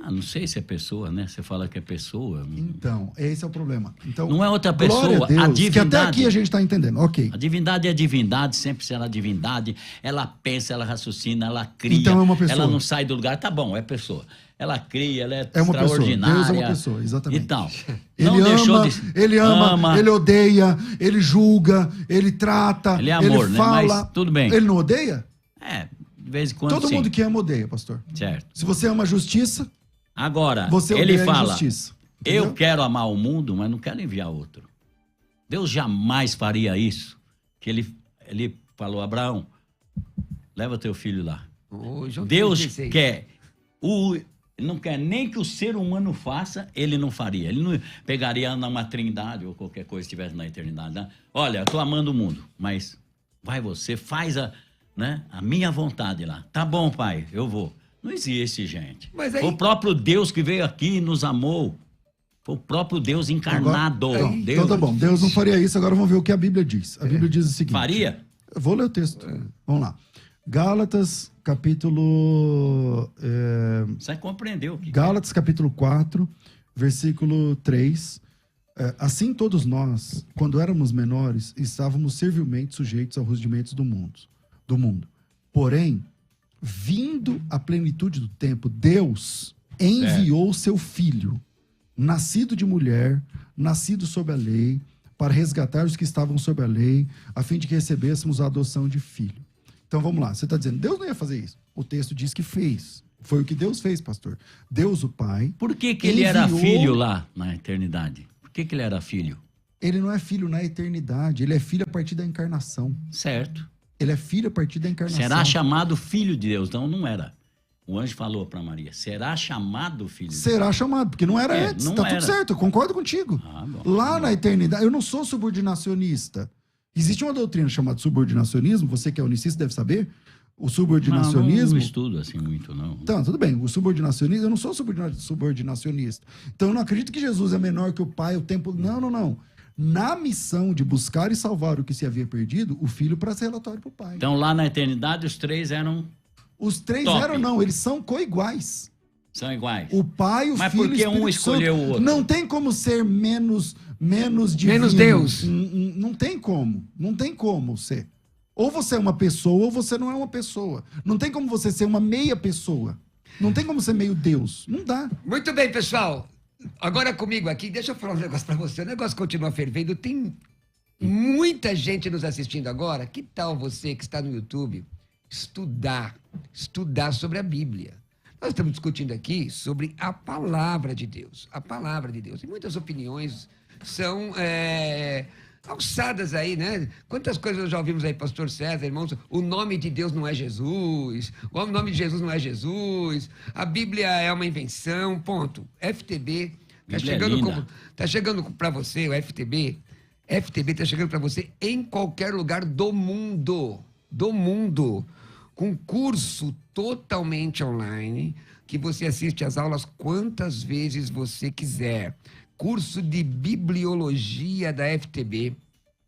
Ah, não sei se é pessoa, né? Você fala que é pessoa. Então, esse é o problema. Então, Não é outra glória pessoa, a a Deus, que até divindade. aqui a gente está entendendo. Ok. A divindade é divindade, sempre será divindade. Ela pensa, ela raciocina, ela cria. Então é uma pessoa. Ela não sai do lugar. Tá bom, é pessoa. Ela cria, ela é, É uma pessoa. extraordinária. Deus é uma pessoa, exatamente. Então, Ele não deixou ama, de... ele ama, ele odeia, ele julga, ele trata, Ele é amor, ele né? fala. Mas tudo bem. Ele não odeia? É, de vez em quando Todo sim. mundo que ama odeia, pastor. Certo. Se você ama a justiça, Agora, você ele odeia a fala, injustiça. Entendeu? eu quero amar o mundo, mas não quero enviar outro. Deus jamais faria isso. Que ele falou, Abraão, leva teu filho lá. Ô, João Deus 36. quer, não quer nem que o ser humano faça, ele não faria. Ele não pegaria numa trindade ou qualquer coisa que estivesse na eternidade. Né? Olha, eu estou amando o mundo, mas vai você, faz a minha vontade lá. Tá bom, pai, eu vou. Não existe, gente. Mas aí- Foi o próprio Deus que veio aqui e nos amou. Foi o próprio Deus encarnado. Agora, Deus então tá bom, Deus não faria isso, agora vamos ver o que a Bíblia diz. A Bíblia diz o seguinte. faria? Eu vou ler o texto. Vamos lá. Gálatas, capítulo... Você compreendeu o que Gálatas capítulo 4, versículo 3. Assim todos nós, quando éramos menores, estávamos servilmente sujeitos aos rudimentos do mundo. Porém, vindo a plenitude do tempo, Deus enviou seu filho, nascido de mulher, nascido sob a lei, para resgatar os que estavam sob a lei, a fim de que recebêssemos a adoção de filho. Então vamos lá, você está dizendo, Deus não ia fazer isso. O texto diz que fez. Foi o que Deus fez, pastor. Deus, o Pai, Por que ele era enviou- filho lá na eternidade? Por que ele era filho? ele não é filho na eternidade, ele é filho a partir da encarnação. Certo. Ele é filho a partir da encarnação. Será chamado filho de Deus. Não era. O anjo falou para Maria, será chamado filho de Deus. Será chamado, porque não era antes. não Tá era. tudo certo, eu concordo contigo. Ah, bom. Lá na eternidade, eu não sou subordinacionista. Existe uma doutrina chamada subordinacionismo, você que é unicista deve saber. O subordinacionismo... Não estudo assim muito, não. Então, tudo bem. O subordinacionismo, eu não sou subordinacionista. Então, eu não acredito que Jesus é menor que o Pai, o tempo... Não. Na missão de buscar e salvar o que se havia perdido, o Filho para ser relatório para o Pai. Então lá na eternidade os três eram Os três Top. eram, não, eles são coiguais. São iguais. O Pai, o Mas Filho por e que o Espírito um escolheu Santo. o outro? Não tem como ser menos divino. Menos Deus. Não tem como. Não tem como ser. Ou você é uma pessoa ou você não é uma pessoa. Não tem como você ser uma meia pessoa. Não tem como ser meio Deus. Não dá. Muito bem, pessoal. Agora comigo aqui, deixa eu falar um negócio pra você. O negócio continua fervendo. Tem muita gente nos assistindo agora. Que tal você que está no YouTube estudar sobre a Bíblia? Nós estamos discutindo aqui sobre a palavra de Deus. A palavra de Deus. E muitas opiniões são alçadas aí, né? Quantas coisas já ouvimos aí, pastor César, irmãos? O nome de Deus não é Jesus. O nome de Jesus não é Jesus. A Bíblia é uma invenção, ponto. FTB tá chegando para você, o FTB está chegando para você em qualquer lugar do mundo, com curso totalmente online, que você assiste às aulas quantas vezes você quiser. Curso de Bibliologia da FTB,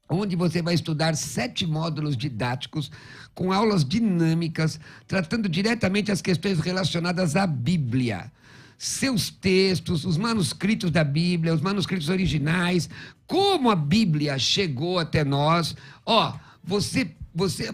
onde você vai estudar 7 módulos didáticos com aulas dinâmicas, tratando diretamente as questões relacionadas à Bíblia. Seus textos, os manuscritos da Bíblia, os manuscritos originais, como a Bíblia chegou até nós. Você,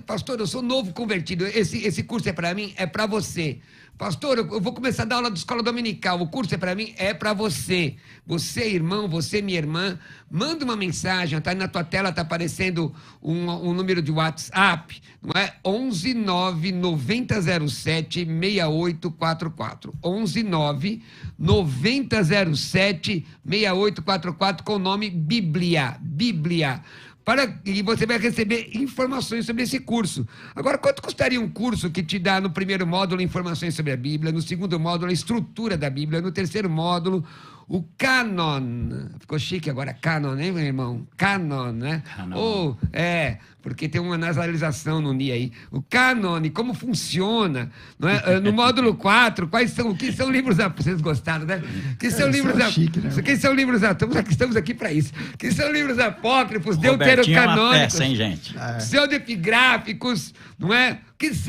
pastor, eu sou novo convertido, esse curso é para mim? É para você. Pastor, eu vou começar a dar aula de escola dominical, o curso é para mim? É para você. Você, irmão, você, minha irmã, manda uma mensagem, tá aí na tua tela, tá aparecendo um número de WhatsApp, não é? 11 9 9007 6844. 11 9 9007 6844 com o nome Bíblia. E você vai receber informações sobre esse curso. Agora, quanto custaria um curso que te dá no primeiro módulo informações sobre a Bíblia, no segundo módulo a estrutura da Bíblia, no terceiro módulo o Canon? Ficou chique agora, Canon, né, meu irmão? Canon, né? Canon. Porque tem uma nasalização no NI aí. O Canon, como funciona, não é? No módulo 4, o que são livros... Vocês gostaram, né? Que são livros... Chique, né? Que são livros... Estamos aqui para isso. Que são livros apócrifos, Deuterocanônicos. É uma deuterocanônicos, peça, hein, gente? pseudepigráficos, não é?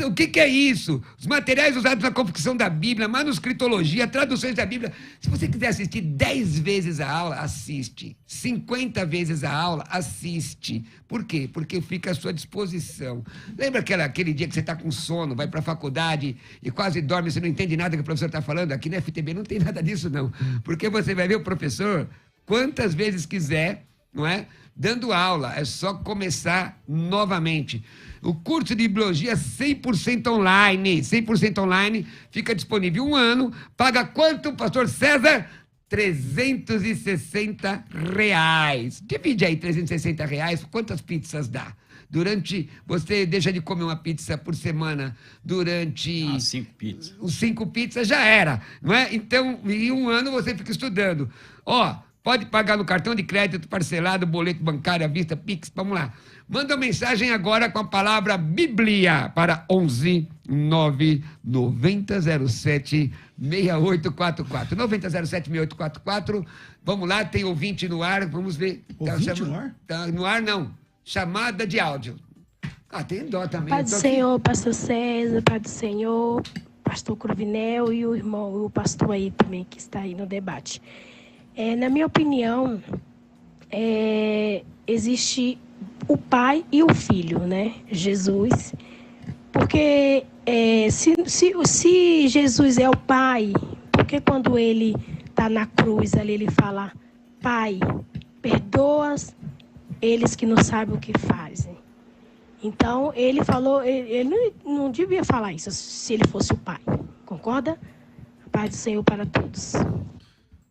O que é isso? Os materiais usados na confecção da Bíblia, manuscritologia, traduções da Bíblia. Se você quiser assistir 10 vezes a aula, assiste. 50 vezes a aula, assiste. Por quê? Porque fica à sua disposição. Lembra aquele dia que você está com sono, vai para a faculdade e quase dorme, você não entende nada que o professor está falando? Aqui na FTB não tem nada disso, não. Porque você vai ver o professor quantas vezes quiser, não é? Dando aula. É só começar novamente. O curso de Bibliologia 100% online. 100% online, fica disponível 1 ano. Paga quanto, pastor César? R$360. Divide aí R$360. Quantas pizzas dá? Você deixa de comer uma pizza por semana durante... 5 pizzas. Os 5 pizzas já era, não é? Então, em 1 ano você fica estudando. Pode pagar no cartão de crédito, parcelado, boleto bancário, à vista, Pix, vamos lá. Manda uma mensagem agora com a palavra Bíblia para 11 9 9007 6844. 9007 6844. Vamos lá, tem ouvinte no ar, vamos ver. Ouvinte no ar? Tá no ar, não. Chamada de áudio. Tem dó também. Pai do Senhor, pastor César, Pai do Senhor, pastor Cruvinel e o irmão, o pastor aí também que está aí no debate. Na minha opinião, existe o pai e o filho, né? Jesus. Porque se Jesus é o pai, porque quando ele está na cruz ali, ele fala: Pai, perdoa eles que não sabem o que fazem. Então, ele falou, ele não devia falar isso se ele fosse o pai. Concorda? Pai do Senhor para todos.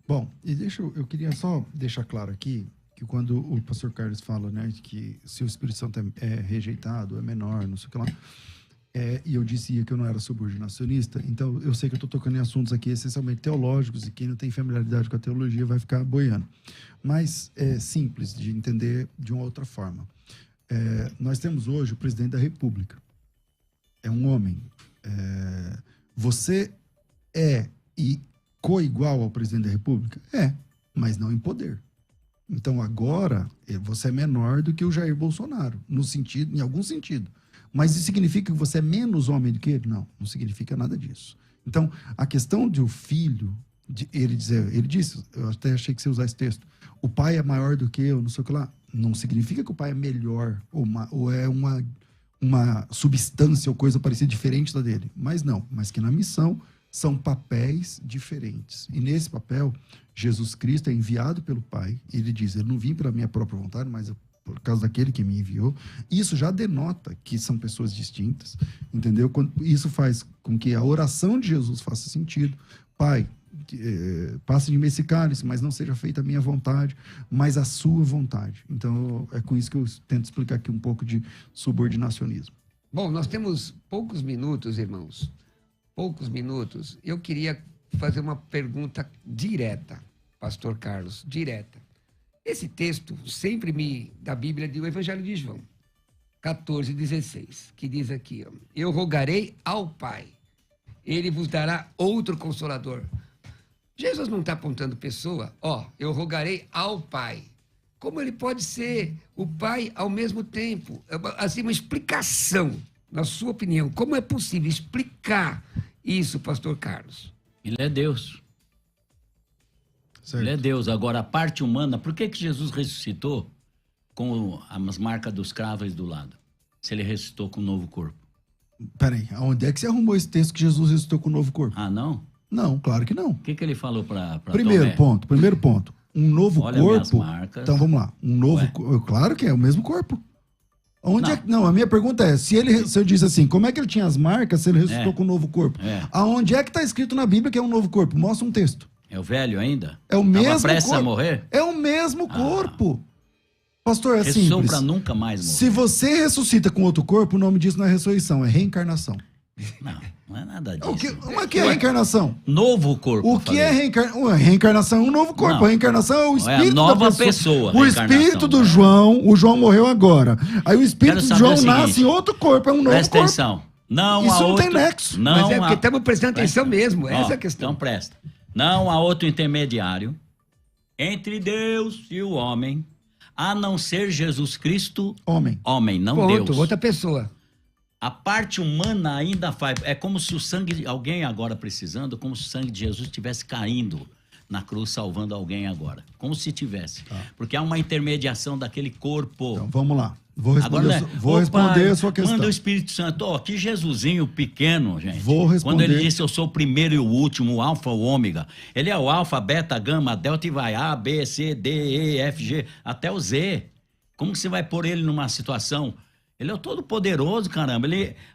Bom, e eu queria só deixar claro aqui que quando o pastor Carlos fala, né, que se o Espírito Santo é rejeitado, é menor, não sei o que lá, e eu dizia que eu não era subordinacionista, então eu sei que eu estou tocando em assuntos aqui essencialmente teológicos e quem não tem familiaridade com a teologia vai ficar boiando. Mas é simples de entender de uma outra forma. Nós temos hoje o presidente da República. É um homem. Você e coigual ao presidente da República? Mas não em poder. Então agora você é menor do que o Jair Bolsonaro, em algum sentido. Mas isso significa que você é menos homem do que ele? Não, não significa nada disso. Então, a questão de o filho, ele disse, eu até achei que você ia usar esse texto, o pai é maior do que eu, não sei o que lá. Não significa que o pai é melhor ou é uma substância ou coisa parecida diferente da dele. Mas não, mas que na missão são papéis diferentes. E nesse papel, Jesus Cristo é enviado pelo Pai. Ele diz, eu não vim pela minha própria vontade, mas por causa daquele que me enviou. Isso já denota que são pessoas distintas, entendeu? Isso faz com que a oração de Jesus faça sentido. Pai, passe de mim esse cálice, mas não seja feita a minha vontade, mas a sua vontade. Então, é com isso que eu tento explicar aqui um pouco de subordinacionismo. Bom, nós temos poucos minutos, irmãos. Poucos minutos. Eu queria fazer uma pergunta direta, pastor Carlos, direta. Esse texto sempre da Bíblia, do Evangelho de João, 14:16, que diz aqui, ó, eu rogarei ao Pai, ele vos dará outro consolador. Jesus não está apontando pessoa, eu rogarei ao Pai. Como ele pode ser o Pai ao mesmo tempo? Assim, uma explicação, na sua opinião, como é possível explicar isso, pastor Carlos? Ele é Deus. Certo. Ele é Deus. Agora, a parte humana, por que Jesus ressuscitou com as marcas dos cravos do lado? Se ele ressuscitou com um novo corpo. Peraí, aonde é que você arrumou esse texto que Jesus ressuscitou com um novo corpo? Ah, não? Não, claro que não. O que ele falou para Primeiro ponto. Um novo Olha corpo. minhas marcas. Então vamos lá. Um novo corpo. Claro que é o mesmo corpo. Não, a minha pergunta é: se eu disse assim, como é que ele tinha as marcas se ele ressuscitou com um novo corpo? Aonde é que está escrito na Bíblia que é um novo corpo? Mostra um texto. É o velho ainda? É o mesmo Tava prestes corpo. a morrer? É o mesmo corpo. Pastor, é Ressuscitou simples. para nunca mais morrer. Se você ressuscita com outro corpo, o nome disso não é ressurreição, é reencarnação. Não é nada disso. O que é reencarnação? Novo corpo. O que é reencarnação? Reencarnação é um novo corpo. Não. A reencarnação é o espírito É a nova da pessoa. O espírito do né? João, o João morreu agora. Aí o espírito Quero do saber João o seguinte, nasce em outro corpo, é um novo Presta corpo. atenção. Não Isso há não outro... tem nexo. Não Mas é porque estamos prestando atenção mesmo, Ó, essa é a questão. Então presta. Não há outro intermediário entre Deus e o homem, a não ser Jesus Cristo, homem, não Ponto, Deus. outra pessoa. A parte humana ainda faz... É como se o sangue... Alguém agora precisando, como se o sangue de Jesus estivesse caindo na cruz, salvando alguém agora. Como se tivesse. Porque há uma intermediação daquele corpo. Então, vamos lá. Vou responder, Pai, a sua questão. Manda o Espírito Santo. Que Jesusinho pequeno, gente. Vou responder. Quando ele disse, eu sou o primeiro e o último, o alfa, o ômega. Ele é o alfa, beta, gama, delta e vai A, B, C, D, E, F, G, até o Z. Como que você vai pôr ele numa situação... Ele é o todo-poderoso, caramba.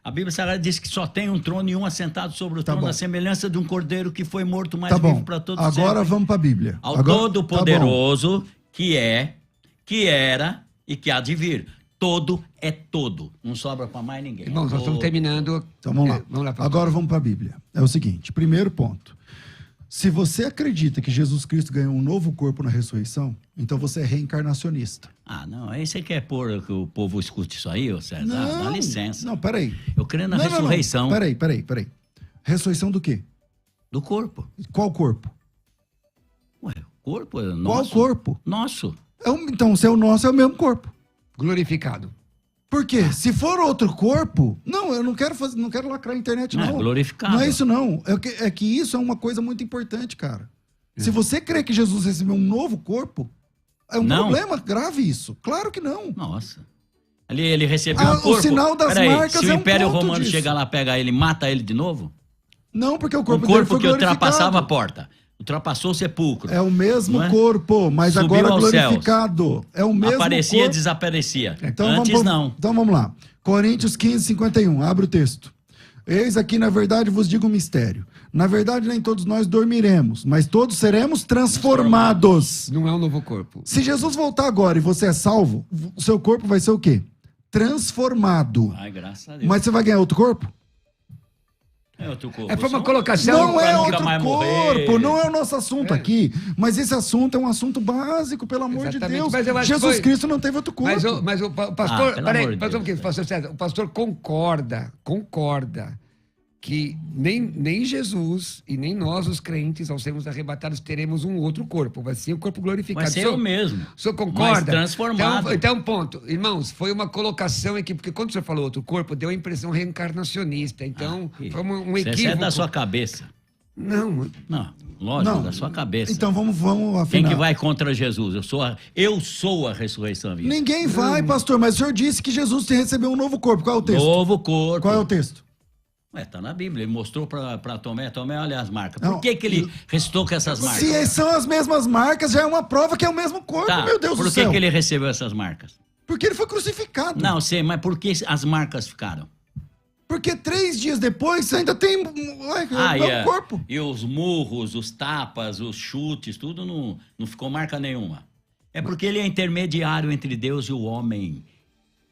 A Bíblia Sagrada diz que só tem um trono e um assentado sobre o trono, a semelhança de um cordeiro que foi morto, mas vivo para todos sempre. Agora vamos para a Bíblia. Ao todo-poderoso que é, que era e que há de vir. Todo é todo. Não sobra para mais ninguém. Irmãos, nós estamos terminando. Então vamos lá. Vamos lá, Agora vamos para a Bíblia. É o seguinte, primeiro ponto. Se você acredita que Jesus Cristo ganhou um novo corpo na ressurreição, então você é reencarnacionista. Ah, não. Aí você quer pôr que o povo escute isso aí, ô César? Não, dá licença. Não, peraí. Eu creio na ressurreição. Não. Peraí. Ressurreição do quê? Do corpo. Qual corpo? Ué, o corpo é nosso. Qual corpo? Nosso. Então, se é o nosso, é o mesmo corpo. Glorificado. Por quê? Se for outro corpo... Não, eu não quero lacrar a internet, não. É glorificado. Não é isso, não. É que isso é uma coisa muito importante, cara. Se você crê que Jesus recebeu um novo corpo, é um problema grave isso. Claro que não. Nossa. Ele recebeu um corpo... O sinal das marcas se o é um Império ponto Romano disso. chegar lá, pega ele, mata ele de novo? Não, porque o corpo um dele corpo foi que glorificado. ultrapassava a porta. Ultrapassou o sepulcro. É o mesmo Não é? corpo, mas Subiu agora aos glorificado. céus. É o mesmo Aparecia, corpo. desaparecia. Então, Antes não. Então vamos lá. Coríntios 15:51. Abre o texto. Eis aqui, na verdade, vos digo um mistério. Na verdade, nem todos nós dormiremos, mas todos seremos transformados. Não é um novo corpo. Se Jesus voltar agora e você é salvo, o seu corpo vai ser o quê? Transformado. Ai, graças a Deus. Mas você vai ganhar outro corpo? É outro corpo. Foi uma colocação. Não é nunca outro mais corpo, morrer. não é o nosso assunto aqui. Mas esse assunto é um assunto básico, pelo amor de Exatamente, Deus. mas eu acho que Jesus foi- Cristo não teve outro corpo. Mas o pastor. pelo Peraí, amor de Deus. pastor César, o pastor concorda que nem Jesus e nem nós, os crentes, ao sermos arrebatados, teremos um outro corpo. Vai ser o corpo glorificado. Vai ser o mesmo. O senhor concorda? Mas transformado. Então, ponto. Irmãos, foi uma colocação aqui, porque quando o senhor falou outro corpo, deu a impressão reencarnacionista. Então, foi um equívoco. Isso é da sua cabeça. Não. Não, lógico, Não. da sua cabeça. Então vamos afinar. Quem que vai contra Jesus? Eu sou a ressurreição da vida. Ninguém vai, pastor, mas o senhor disse que Jesus recebeu um novo corpo. Qual é o texto? Novo corpo. Qual é o texto? Tá na Bíblia. Ele mostrou para Tomé. Tomé, olha as marcas. Não, Por que ele restou com essas marcas? Se são as mesmas marcas, já é uma prova que é o mesmo corpo, meu Deus do Por céu. que ele recebeu essas marcas? Porque ele foi crucificado. Não, sei, mas por que as marcas ficaram? Porque 3 dias depois você ainda tem o corpo. E os murros, os tapas, os chutes, tudo não ficou marca nenhuma. É porque ele é intermediário entre Deus e o homem.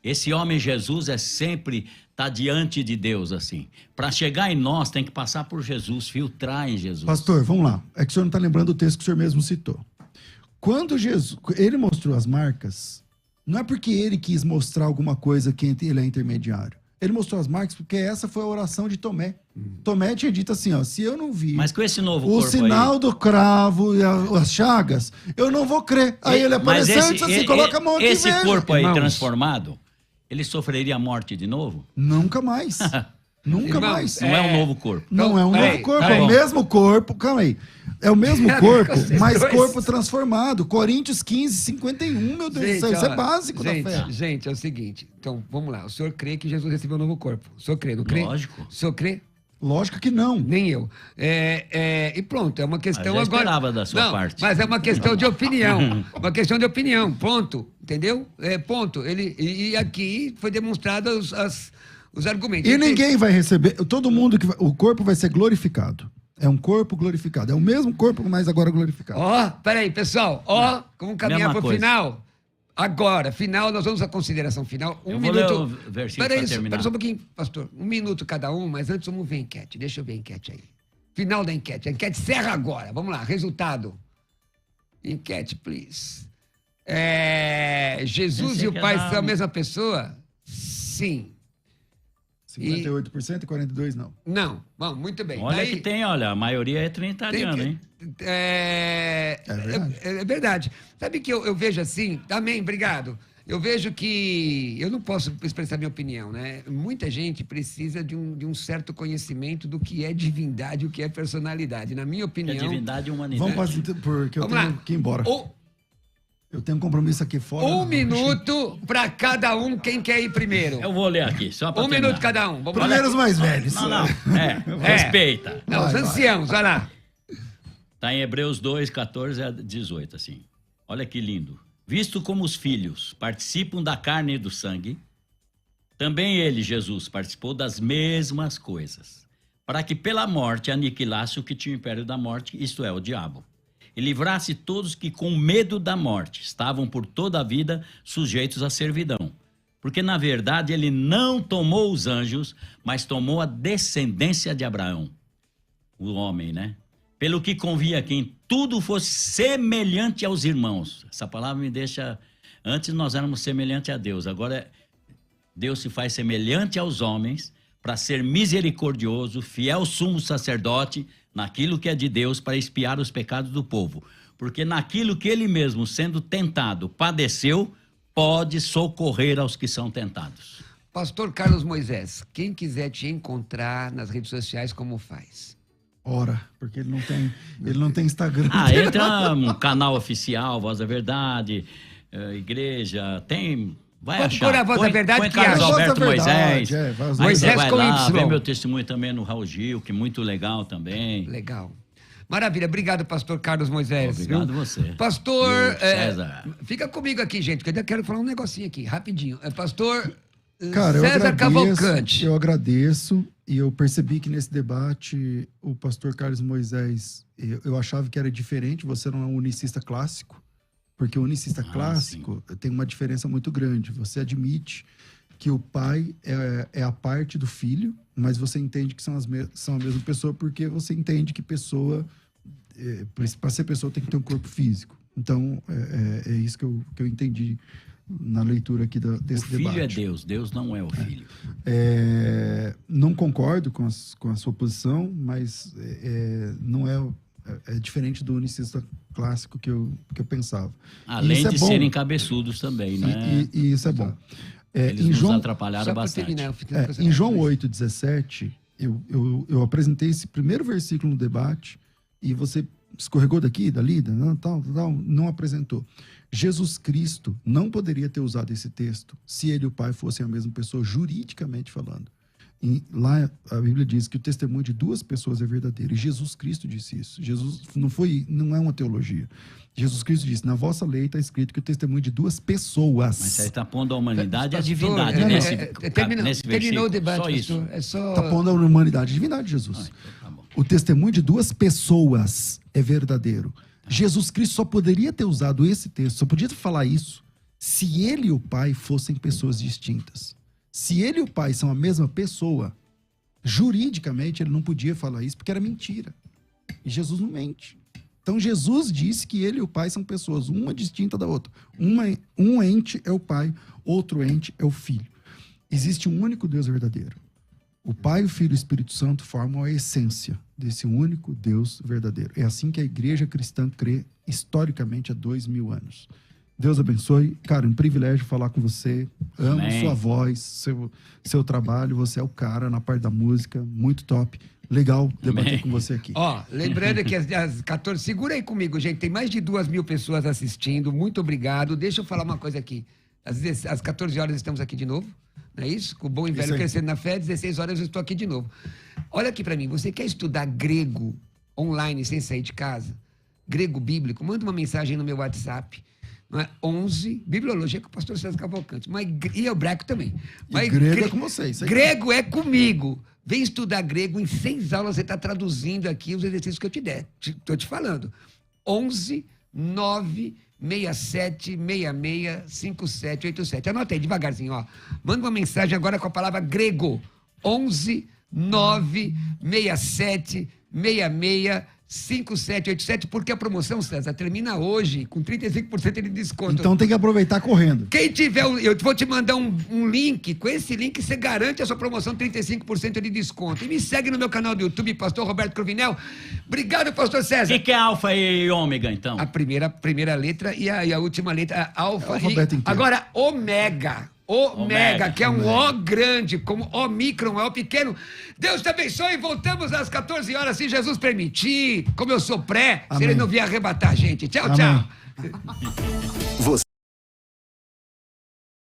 Esse homem Jesus sempre está diante de Deus, assim. Para chegar em nós, tem que passar por Jesus, filtrar em Jesus. Pastor, vamos lá. É que o senhor não está lembrando o texto que o senhor mesmo citou. Quando ele mostrou as marcas, não é porque ele quis mostrar alguma coisa que ele é intermediário. Ele mostrou as marcas porque essa foi a oração de Tomé. Tomé tinha dito assim, ó, se eu não vi Mas com esse novo o corpo sinal aí... do cravo e as chagas, eu não vou crer. Aí ele apareceu e disse assim, coloca a mão aqui esse mesmo. corpo aí Irmãos. transformado, ele sofreria a morte de novo? Nunca mais. Nunca Irmãos, mais. Não é um novo corpo. Não é um Peraí, novo corpo, peraí. é o mesmo corpo. Calma aí. É o mesmo Cara, corpo, vocês mas dois. corpo transformado. Coríntios 15, 51, meu Deus do céu. Isso é ó, básico da fé. Gente, é o seguinte. Então, vamos lá. O senhor crê que Jesus recebeu um novo corpo? O senhor crê, não crê? Lógico. O senhor crê? Lógico que não. Nem eu. E pronto, é uma questão Mas eu agora. esperava da sua Não, parte. mas é uma questão de opinião. Uma questão de opinião, ponto. Entendeu? Ponto. E aqui foi demonstrado os argumentos. E ninguém vai receber. Todo mundo que o corpo vai ser glorificado. É um corpo glorificado. É o mesmo corpo, mas agora glorificado. Ó, peraí, pessoal. Ó, vamos caminhar Mesma pro coisa. final. Agora, final, nós vamos à consideração final. Eu vou minuto. ler o versículo Peraí, pra terminar. pera só um pouquinho, pastor. 1 minuto cada um, mas antes vamos ver a enquete. Deixa eu ver a enquete aí. Final da enquete. A enquete encerra agora. Vamos lá, resultado. Enquete, please. Jesus Pensei e o que ia Pai dar são a um- mesma pessoa? Sim. 58% e 42% não. Não. Bom, muito bem. Olha Daí- que tem, olha, a maioria é trinitariano, hein? verdade. É verdade. Sabe que eu vejo assim? Amém, obrigado. Eu vejo que eu não posso expressar minha opinião, né? Muita gente precisa de um certo conhecimento do que é divindade e o que é personalidade. Na minha Que é opinião. divindade e humanidade. Vamos para porque eu Vamos tenho lá. que ir embora. Eu tenho um compromisso aqui fora. 1 minuto para cada um, quem quer ir primeiro. Eu vou ler aqui, só para 1 minuto cada um. Vamos lá. Primeiro os mais velhos. Não. Respeita. Não, os Vai, anciãos, vai lá. Está em Hebreus 2, 14 a 18, assim. Olha que lindo. Visto como os filhos participam da carne e do sangue, também ele, Jesus, participou das mesmas coisas, para que pela morte aniquilasse o que tinha o império da morte, isto é, o diabo, e livrasse todos que com medo da morte estavam por toda a vida sujeitos à servidão. Porque, na verdade, ele não tomou os anjos, mas tomou a descendência de Abraão, o homem, né? Pelo que convia que em tudo fosse semelhante aos irmãos. Essa palavra me deixa... Antes nós éramos semelhantes a Deus, agora Deus se faz semelhante aos homens para ser misericordioso, fiel sumo sacerdote naquilo que é de Deus para expiar os pecados do povo. Porque naquilo que ele mesmo, sendo tentado, padeceu, pode socorrer aos que são tentados. Pastor Carlos Moisés, quem quiser te encontrar nas redes sociais, como faz? Ora, porque ele não tem Instagram. Entra um canal oficial, Voz da Verdade, igreja, tem... Vai Pode achar. pôr a Voz da Verdade põe que Carlos acha. Alberto Voz da Verdade, Moisés. Voz da Aí Moisés você vai com lá, Y. vê meu testemunho também no Raul Gil, que é muito legal também. Legal. Maravilha. Obrigado, pastor Carlos Moisés. Obrigado viu? você. Pastor... E o César. Fica comigo aqui, gente, que eu ainda quero falar um negocinho aqui, rapidinho. Pastor Cara, César Cavalcante. Eu agradeço e eu percebi que nesse debate o pastor Carlos Moisés, eu achava que era diferente, você não é um unicista clássico, porque o unicista clássico tem uma diferença muito grande. Você admite que o pai é a parte do filho, mas você entende que são a mesma pessoa porque você entende que pessoa, para ser pessoa tem que ter um corpo físico. Então, é isso que eu entendi na leitura aqui desse O filho debate. é Deus, Deus não é o filho. Não concordo com a sua posição, mas não é diferente do unicista clássico que eu pensava. Além isso de bom. serem cabeçudos também, né? E isso é bom. Eles nos atrapalharam Só para bastante. terminar, eu fiquei com Em João essa- 8,17, eu apresentei esse primeiro versículo no debate e você escorregou daqui, dali, não apresentou. Jesus Cristo não poderia ter usado esse texto se ele e o Pai fossem a mesma pessoa, juridicamente falando. E lá a Bíblia diz que o testemunho de duas pessoas é verdadeiro. E Jesus Cristo disse isso. Jesus não é uma teologia. Jesus Cristo disse: na vossa lei está escrito que o testemunho de duas pessoas. Mas você está pondo a humanidade e a Pastor, divindade nesse terminou versículo. o debate, Só isso. pastor. É só... Está pondo a humanidade e a divindade, Jesus. Então tá bom. O testemunho de duas pessoas é verdadeiro. Jesus Cristo só poderia ter usado esse texto, só podia falar isso, se ele e o Pai fossem pessoas distintas. Se ele e o Pai são a mesma pessoa, juridicamente ele não podia falar isso, porque era mentira. E Jesus não mente. Então Jesus disse que ele e o Pai são pessoas, uma distinta da outra. Um ente é o Pai, outro ente é o Filho. Existe um único Deus verdadeiro. O Pai, o Filho e o Espírito Santo formam a essência desse único Deus verdadeiro. É assim que a igreja cristã crê historicamente há 2000 anos. Deus abençoe. Cara, um privilégio falar com você. Amo Amém. sua voz, seu trabalho. Você é o cara na parte da música. Muito top. Legal debater Amém. com você aqui. Ó, lembrando que às 14... Segura aí comigo, gente. Tem mais de 2.000 pessoas assistindo. Muito obrigado. Deixa eu falar uma coisa aqui. Às 14 horas estamos aqui de novo. Não é isso? Com o bom e velho Isso aí. Crescendo na Fé, 16 horas eu estou aqui de novo. Olha aqui para mim. Você quer estudar grego online sem sair de casa? Grego bíblico? Manda uma mensagem no meu WhatsApp. Não é? 11, Bibliologia com o pastor César Cavalcante. E hebraico também. E grego é com vocês. Isso aí. Grego é comigo. Vem estudar grego, em 6 aulas você está traduzindo aqui os exercícios que eu te der. Estou te falando. 11 9 67 66 57 87. Anota aí devagarzinho, ó. Manda uma mensagem agora com a palavra grego. 11 9 67 66 5787, porque a promoção, César, termina hoje com 35% de desconto. Então tem que aproveitar correndo. Quem tiver, eu vou te mandar um link. Com esse link você garante a sua promoção 35% de desconto. E me segue no meu canal do YouTube, Pastor Roberto Cruvinel. Obrigado, Pastor O César. que é alfa e ômega, então? A primeira letra e a última letra, alfa. É o alfabeto inteiro. Agora, ômega. Ômega, que é um O grande, como Omicron é o pequeno. Deus te abençoe. Voltamos às 14 horas, se Jesus permitir. Como eu sou pré, se Amém. ele não vier arrebatar a gente. Tchau, Amém. tchau. Você